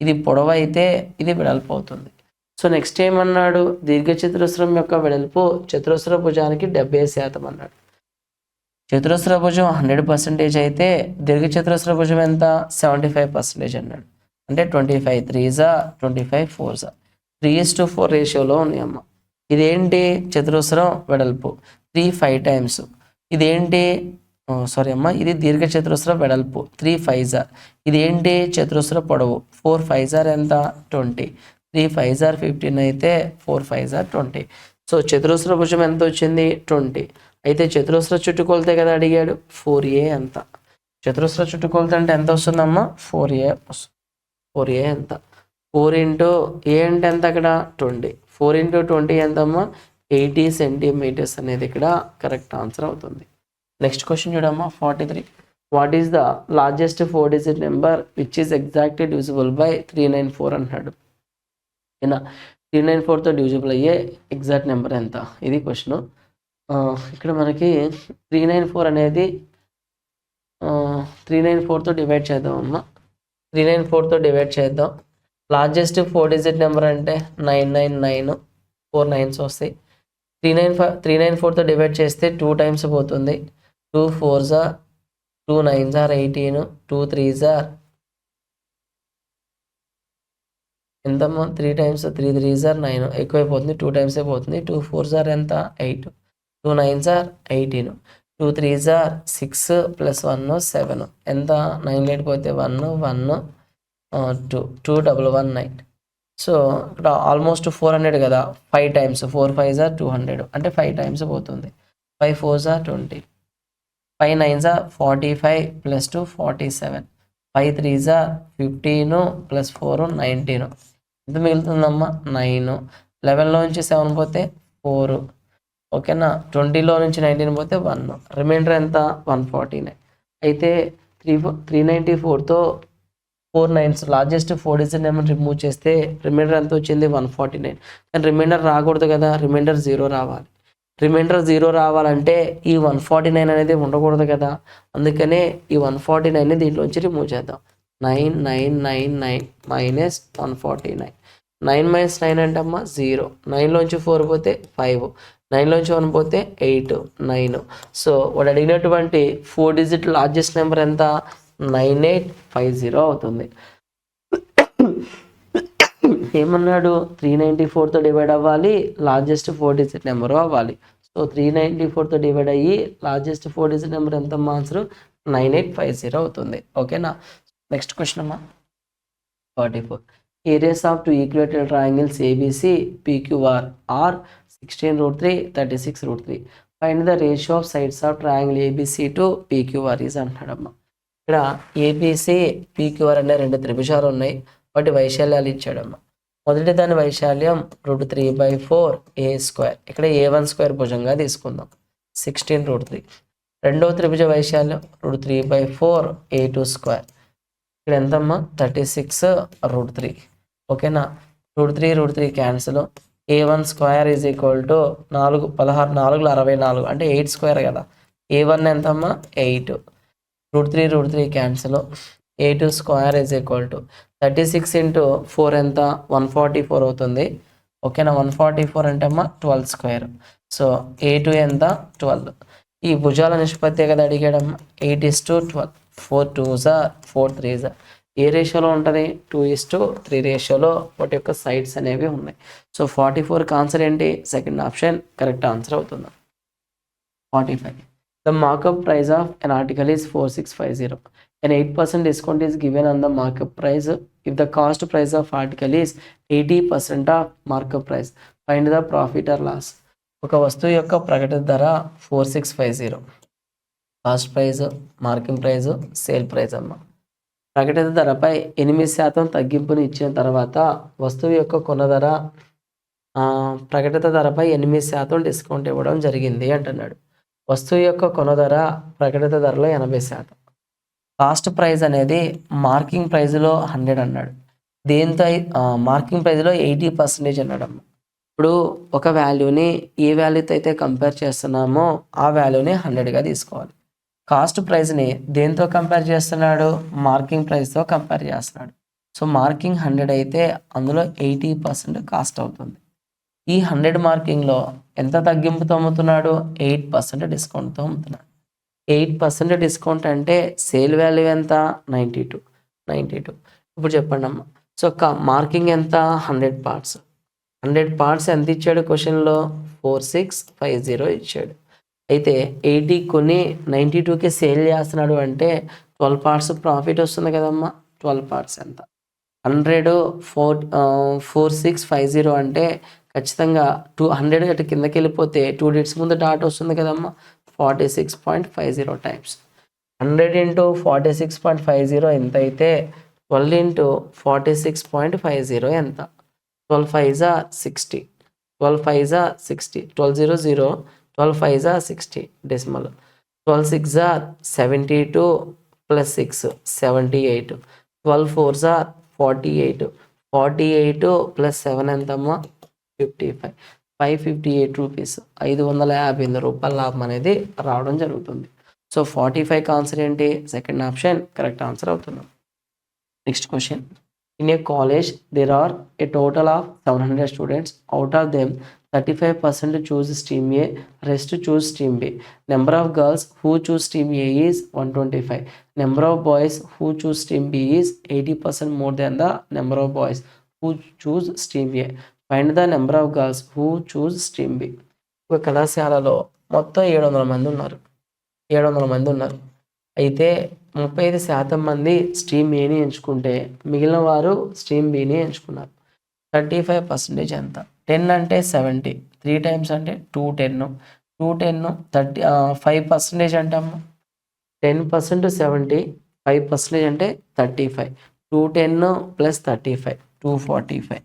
A: ఇది పొడవు అయితే ఇది వెడల్పు అవుతుంది. సో నెక్స్ట్ ఏమన్నాడు? దీర్ఘచతురస్రం యొక్క వెడల్పు చతురస్ర భుజానికి 70% అన్నాడు. చతురస్ర భుజం 100% అయితే దీర్ఘచతురస్ర భుజం ఎంత? 75% అన్నాడు. అంటే 25 3 25 4 3:4 రేషియోలో ఉన్నాయమ్మ. ఇదేంటి? చతురస్రం వెడల్పు. 3 5 టైమ్స్. ఇదేంటి? సారీ అమ్మ, ఇది దీర్ఘచతురస్ర వెడల్పు. 3 5 ఇదేంటి? చతురస్ర పొడవు. 4 5 ఎంత? 20. 3 5 15 అయితే 4 5 20. సో చతురస్ర భుజం ఎంత వచ్చింది? 20. అయితే చతురస్ర చుట్టుకొలతే కదా అడిగాడు. 4a ఎంత? చతురస్ర చుట్టుకొలత అంటే ఎంత వస్తుందమ్మా? 4a వస్తుంది. 4a ఎంత? 4 ఇంటూ a అంటే ఎంత అక్కడ? 20. 4 ఇంటూ 20 ఎంతమ్మా? 80 సెంటీమీటర్స్ అనేది ఇక్కడ కరెక్ట్ ఆన్సర్ అవుతుంది. నెక్స్ట్ క్వశ్చన్ చూడమ్మా 43. What is the largest 4-digit number which is exactly divisible by 394 అంటున్నాడు. ఓకేనా, 394తో డివిజిబుల్ అయ్యే ఎగ్జాక్ట్ నెంబర్ ఎంత, ఇది క్వశ్చన్. ఇక్కడ మనకి 394 అనేది 394తో డివైడ్ చేద్దాం అమ్మ. 394తో డివైడ్ చేద్దాం. లార్జెస్ట్ 4-digit నెంబర్ అంటే 999, 4 9s వస్తాయి. 394తో డివైడ్ చేస్తే 2 times పోతుంది. 2 4s are 2 9s are 18, 2 3s are ఎంతమ్మా 3 times 3 3s are 9, ఎక్కువైపోతుంది, 2 times పోతుంది. 2 4s are ఎంత 8, 2 9s are 18, 2 3s are 6 + 1 7, ఎంత 9 8 పోతే 1 1 2 2 119. సో ఇక్కడ ఆల్మోస్ట్ 400 కదా, 5 times 4 5s are 200 అంటే 5 times పోతుంది. 5 4s are 20, 5 9s are 45 + 2 47, 5 3s are 15 + 4 19, ఎంత మిగులుతుందమ్మా 9. 11లో నుంచి 7 పోతే 4, ఓకేనా. 20లో నుంచి 19 పోతే 1, రిమైండర్ ఎంత 149. అయితే 394తో 4 9s largest 4-digit number remove చేస్తే రిమైండర్ ఎంత వచ్చింది 149. కానీ రిమైండర్ రాకూడదు కదా, రిమైండర్ 0 రావాలి. రిమైండర్ 0 రావాలంటే ఈ 149 అనేది ఉండకూడదు కదా, అందుకనే ఈ 149ని దీంట్లోంచి రిమూవ్ చేద్దాం. 9999 మైనస్ 149. 9 - 9 అంటే అమ్మ 0. 9లోంచి 4 పోతే 5, 9లోంచి 1 పోతే 8 9. సో వాడు అడిగినటువంటి 4-digit లార్జెస్ట్ నెంబర్ ఎంత 9850 అవుతుంది. ఏమన్నాడు 394తో డివైడ్ అవ్వాలి, లార్జెస్ట్ 4-digit నెంబరు అవ్వాలి. సో 394తో డివైడ్ అయ్యి లార్జెస్ట్ 4-digit నెంబర్ ఎంత ఆన్సర్ 9850 అవుతుంది. ఓకేనా. నెక్స్ట్ క్వశ్చన్ అమ్మా 44. Areas of 2 equilateral triangles ABC PQR are 16√3, 36√3. Find the ratio of sides of triangle ABC to PQR is అంటాడమ్మా. ఇక్కడ ఏబిసి PQR అనే 2 త్రిభుజాలు ఉన్నాయి, వాటి వైశాల్యాలు ఇచ్చాడమ్మా. మొదటి దాని వైశాల్యం √3/4 A², ఇక్కడ A1² భుజంగా తీసుకుందాం 16√3. రెండవ త్రిభుజ వైశాల్యం √3/4 A2², ఇక్కడ ఎంతమ్మా 36√3. ఓకేనా, √3 cancel. A1² is equal to 4 16 4 64 అంటే 8² కదా. A1 ఎంతమ్మా 8, √3 cancel. A2² is equal to 36 × 4 ఎంత 144 అవుతుంది. ఓకేనా, 144 అంటే అమ్మా 12². సో A2 ఎంత 12. ఈ భుజాల నిష్పత్తి కదా అడిగాడమ్మా 8:12. 4 2s are 4 3s are. ఏ రేషియోలో ఉంటుంది 2:3 రేషియోలో వాటి యొక్క సైడ్స్ అనేవి ఉన్నాయి. సో 44కి ఆన్సర్ ఏంటి, సెకండ్ ఆప్షన్ కరెక్ట్ ఆన్సర్ అవుతుంది. 45. The markup price of an article is 4650. An 8% discount is given on the markup price if the cost price of article is 80% of markup price. Find the profit or loss. ఒక వస్తువు యొక్క ప్రకటన ధర 4650, cost price, marking price, sale price అమ్మ. ప్రకటిత ధరపై 8% తగ్గింపుని ఇచ్చిన తర్వాత వస్తువు యొక్క కొన్న ధర ప్రకటిత ధరపై 8% డిస్కౌంట్ ఇవ్వడం జరిగింది అంటున్నాడు. వస్తువు యొక్క కొన్న ధర ప్రకటిత ధరలో 80%. కాస్ట్ ప్రైస్ అనేది మార్కింగ్ ప్రైజ్లో 100 అన్నాడు. దీంతో మార్కింగ్ ప్రైజ్లో 80% అన్నాడమ్మ. ఇప్పుడు ఒక వాల్యూని ఏ వాల్యూతో అయితే కంపేర్ చేస్తున్నామో ఆ వాల్యూని 100గా తీసుకోవాలి. కాస్ట్ ప్రైస్ని దేంతో కంపేర్ చేస్తున్నాడు, మార్కింగ్ ప్రైస్తో కంపేర్ చేస్తున్నాడు. సో మార్కింగ్ 100 అయితే అందులో 80% కాస్ట్ అవుతుంది. ఈ 100 మార్కింగ్లో ఎంత తగ్గింపుతో అమ్ముతున్నాడు 8% డిస్కౌంట్తో అమ్ముతున్నాడు. 8% డిస్కౌంట్ అంటే సేల్ వాల్యూ ఎంత 92. ఇప్పుడు చెప్పండి అమ్మ. సో మార్కింగ్ ఎంత 100 పార్ట్స్. 100 పార్ట్స్ ఎంత ఇచ్చాడు క్వశ్చన్లో 4650 ఇచ్చాడు. అయితే 80 కొని 92కి సేల్ చేస్తున్నాడు అంటే 12 పార్ట్స్ ప్రాఫిట్ వస్తుంది కదమ్మా. 12 పార్ట్స్ ఎంత 100 4650 అంటే ఖచ్చితంగా 200 అటు కిందకి వెళ్ళిపోతే 2 digits ముందు డాట్ వస్తుంది కదమ్మా. 46.50 టైమ్స్ 100 × 46.50 ఎంత అయితే 12 × 46.50 ఎంత 12 5s are 60. 12 5s are 60. 12 0 0 12 5s are 60 decimal. 12 6 are 72 plus 6 78. 12 4s are 48. 48 plus 7 ఎంతమ్మా 55. 558 రూపీస్ 558 రూపాయల లాభం అనేది రావడం జరుగుతుంది. సో 45 ఆన్సర్ ఏంటి? సెకండ్ ఆప్షన్ కరెక్ట్ ఆన్సర్ అవుతుంది. Next question. In a college, there are a total of 700 students. Out of them, 35% choose stream A, rest choose stream B. Number of girls who choose stream A is 125. Number of boys who choose stream B is 80% more than the number of boys who choose stream A. Find the number of girls who choose stream B. ఒక కళాశాలలో మొత్తం 700 మంది ఉన్నారు. అయితే 35% మంది stream ఏని ఎంచుకుంటే మిగిలిన వారు స్ట్రీమ్ బిని ఎంచుకున్నారు. 35% ఎంత? 10 అంటే 70, 3 times అంటే 210, 5% అంటమ్మా 10% 70, 5% అంటే 35, 210 plus 35 245.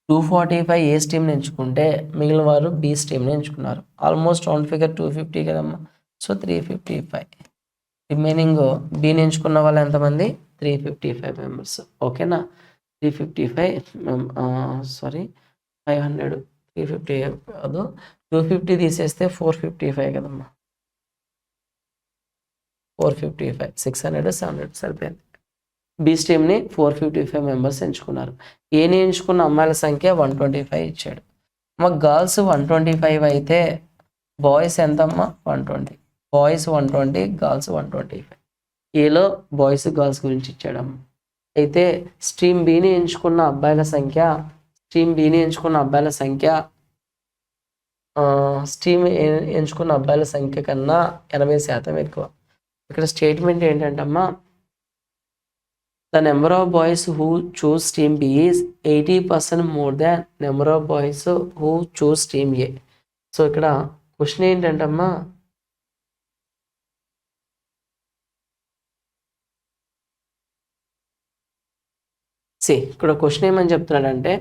A: 245 ఏ స్ట్రీమ్ని ఎంచుకుంటే మిగిలిన వారు బి స్ట్రీమ్ని ఎంచుకున్నారు. ఆల్మోస్ట్ రౌండ్ ఫిగర్ 250 కదమ్మా. సో 355. రిమైనింగ్ బీని ఎంచుకున్న వాళ్ళు ఎంతమంది? 355 మెంబర్స్. ఓకేనా? 500 350 కాదు, 250 తీసేస్తే 455 కదమ్మా. 455 600 700 సరిపోయింది. బి స్ట్రీమ్ని 455 మెంబర్స్ ఎంచుకున్నారు. ఏని ఎంచుకున్న అమ్మాయిల సంఖ్య 125 ఇచ్చాడు. మా గర్ల్స్ 125 అయితే బాయ్స్ ఎంతమ్మా? 120. Boys 120, girls 125. ఏలో బాయ్స్ గర్ల్స్ గురించి ఇచ్చాడమ్మా. అయితే స్ట్రీమ్ బిని ఎంచుకున్న అబ్బాయిల సంఖ్య స్ట్రీమ్ ఎంచుకున్న అబ్బాయిల సంఖ్య కన్నా 80% ఎక్కువ. ఇక్కడ స్టేట్మెంట్ ఏంటంటమ్మా, the number of boys who choose stream B is 80% more than number of boys who choose stream A. So ఇక్కడ క్వశ్చన్ ఏంటంటమ్మా, ఇక్కడ క్వశ్చన్ ఏమని చెప్తున్నాడంటే,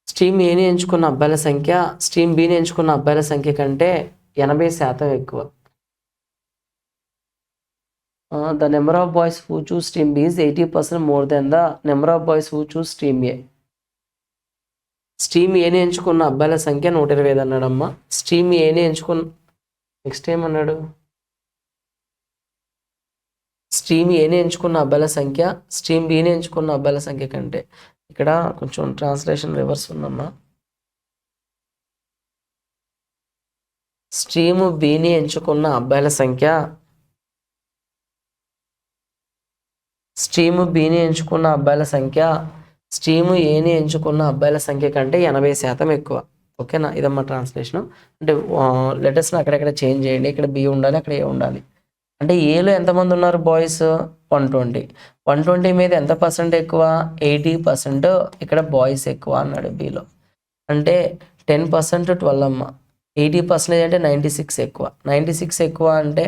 A: స్ట్రీమ్ ఏని ఎంచుకున్న అబ్బాయిల సంఖ్య స్ట్రీమ్ బిని ఎంచుకున్న అబ్బాయిల సంఖ్య కంటే 80% ఎక్కువ. The number of boys who choose stream B is 80% more than the number of boys who choose stream A. Stream ఏని ఎంచుకున్న అబ్బాయిల సంఖ్య 125 అన్నాడమ్మా. స్ట్రీమ్ ఏని ఎంచుకున్న నెక్స్ట్ ఏమన్నాడు, స్ట్రీమ్ ఏని ఎంచుకున్న అబ్బాయిల సంఖ్య స్ట్రీమ్ బిని ఎంచుకున్న అబ్బాయిల సంఖ్య కంటే, ఇక్కడ కొంచెం ట్రాన్స్లేషన్ రివర్స్ ఉందమ్మా. స్ట్రీమ్ బిని ఎంచుకున్న అబ్బాయిల సంఖ్య స్ట్రీమ్ ఏని ఎంచుకున్న అబ్బాయిల సంఖ్య కంటే 80% ఎక్కువ. ఓకేనా? ఇదమ్మా ట్రాన్స్లేషన్. అంటే లెటర్స్ని అక్కడెక్కడ చేంజ్ చేయండి. ఇక్కడ బి ఉండాలి, అక్కడ ఏ ఉండాలి. అంటే ఏలో ఎంతమంది ఉన్నారు బాయ్స్? 120. 120 మీద ఎంత పర్సెంట్ ఎక్కువ? 80% ఇక్కడ బాయ్స్ ఎక్కువ అన్నాడు బిలో. అంటే 10% 12 అమ్మ. 80% అంటే 96 ఎక్కువ. 96 ఎక్కువ అంటే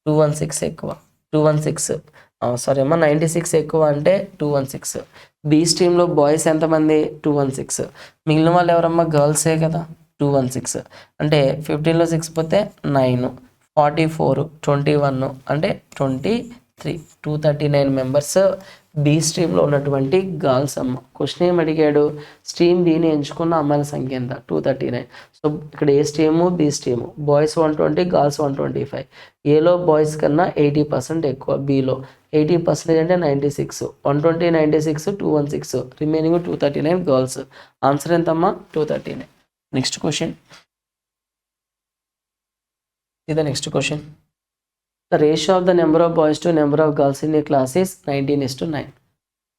A: 216 ఎక్కువ. 216 సారీ అమ్మ, 96 ఎక్కువ అంటే 216. బి స్ట్రీమ్లో బాయ్స్ ఎంతమంది? 216. మిగిలిన వాళ్ళు ఎవరమ్మా? గర్ల్సే కదా. 216 అంటే 15లో 6 పోతే 9, 44, 21 అంటే 23, 239 మెంబర్స్ బి స్ట్రీమ్లో ఉన్నటువంటి గర్ల్స్ అమ్మ. క్వశ్చన్ ఏం అడిగాడు? స్ట్రీమ్ బిని ఎంచుకున్న అమ్మాయిల సంఖ్య ఎంత? 239. సో ఇక్కడ ఏ stream? B stream. Boys 120, girls 125. ఏలో బాయ్స్ కన్నా 80% ఎక్కువ. బిలో 80% అంటే 96. 120, 96, 216. Remaining 239 girls. ఆన్సర్ ఎంతమ్మా? 239. Next question. The next question. The ratio of the number of boys to number of girls in a class is 19:9.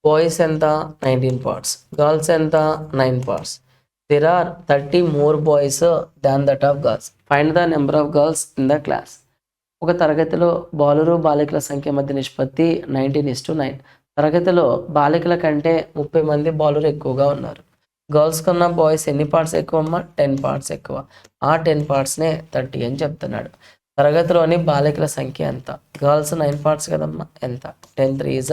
A: Boys enta 19 parts, girls enta 9 parts. There are 30 more boys than that of girls. Find the number of girls in the class. ఒక తరగతిలో బాలురు బాలికల సంఖ్య మధ్య నిష్పత్తి 19:9. తరగతిలో బాలికల కంటే 30 మంది బాలురు ఎక్కువగా ఉన్నారు. గర్ల్స్ కన్నా బాయ్స్ ఎన్ని పార్ట్స్ ఎక్కువ అమ్మా? 10 పార్ట్స్ ఎక్కువ. ఆ 10 పార్ట్స్నే 30 అని చెప్తున్నాడు. తరగతిలోని బాలికల సంఖ్య ఎంత? గర్ల్స్ 9 పార్ట్స్ కదమ్మా. ఎంత? 10 3s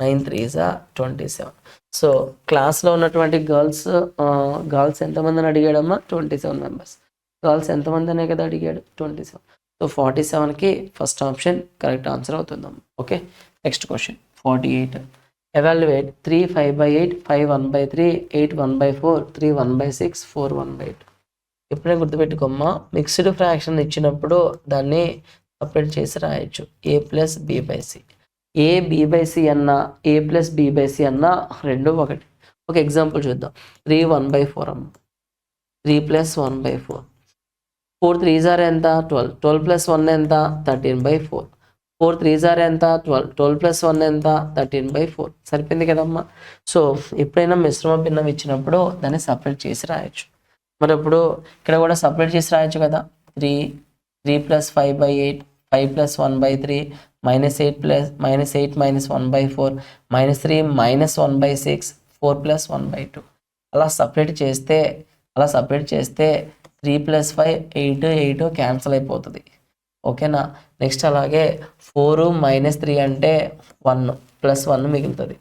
A: 9 3s 27. సో క్లాస్లో ఉన్నటువంటి గర్ల్స్ ఎంతమందిని అడిగాడమ్మా? 27 మెంబర్స్. గర్ల్స్ ఎంతమంది అనే కదా అడిగాడు, 27. సో 47కి ఫస్ట్ ఆప్షన్ కరెక్ట్ ఆన్సర్ అవుతుందమ్మా. Okay, next question 48. ఎవాల్యుయేట్ 3 5/8, 5 1/3, 8 1/4, 3 1/6, 4 1/2. ఎప్పుడైనా గుర్తుపెట్టుకోమ్మా, మిక్స్డ్ ఫ్రాక్షన్ ఇచ్చినప్పుడు దాన్ని సపరేట్ చేసి రాయొచ్చు. a plus b/c. a b/c అన్నా a ప్లస్ b/c అన్నా రెండు ఒకటి. ఒక ఎగ్జాంపుల్ చూద్దాం. 3 1/4 అమ్మ, 3 ప్లస్ 1/4. 4 3s are ఎంత, 12. 12 ప్లస్ 1 ఎంత, 13/4. 4 3s are ఎంత, 12. 12 ప్లస్ 1 ఎంత, 13/4. సరిపోయింది కదమ్మా. సో ఎప్పుడైనా మిశ్రమ భిన్నం ఇచ్చినప్పుడు దాన్ని సపరేట్ చేసి రాయొచ్చు. మరి ఇప్పుడు ఇక్కడ కూడా సపరేట్ చేసి రాయొచ్చు కదా. 3 plus 5/8, 5 plus 1/3, -8 minus 1/4, -3 minus 1/6, 4 plus 1/2. అలా సపరేట్ చేస్తే 3 ప్లస్ 5 8 క్యాన్సిల్ అయిపోతుంది. ఓకేనా. నెక్స్ట్ అలాగే 4 - 3 అంటే 1 ప్లస్ 1 మిగులుతుంది.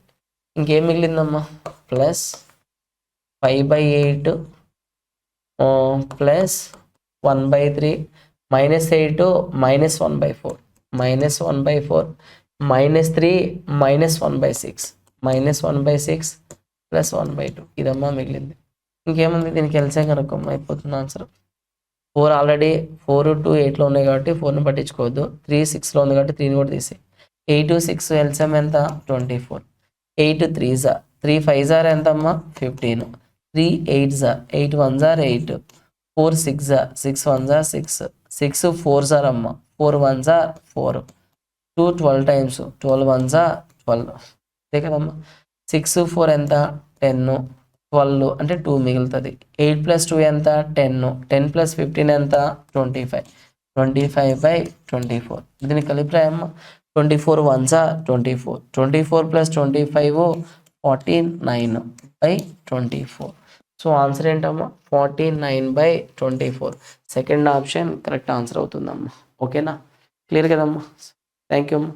A: ఇంకేం మిగిలిందమ్మా, plus 5/8 plus 1/3, -8 minus 1/4, -1/4, -3 minus 1/6, -1/6 plus 1/2. ఇదమ్మా మిగిలింది. ఇంకేముంది, దీనికి ఎల్సే కనుక్కోమ్మా, అయిపోతుంది ఆన్సర్. 4 ఆల్రెడీ 4 2 8లో ఉన్నాయి కాబట్టి 4ని పట్టించుకోవద్దు. 3 6లో ఉంది కాబట్టి 3ని కూడా తీసేయి. 8 6 ఎల్సిఎం ఎంత, 24. 8 3s 3 5s ఎంత అమ్మా, 15. 3 8s 8 1s 8. 4 6 6 1s 6. 6 4s అమ్మా, 4 1s 4. 2 12 times 12 1s 12. అంతే కదమ్మా. 6 4 ఎంత, 10. 12 అంటే 2 మిగులుతుంది. 8 ప్లస్ 2 ఎంత, 10. 10 ప్లస్ 15 ఎంత, 25. 25/24. దీన్ని కలిపి రాయమ్మా. 24 1s 24. 24 ప్లస్ 25 49/24. సో ఆన్సర్ ఏంటమ్మా, 49/24. సెకండ్ ఆప్షన్ కరెక్ట్ ఆన్సర్ అవుతుందమ్మా. ఓకేనా, క్లియర్ కదమ్మా. థ్యాంక్ యూ అమ్మా.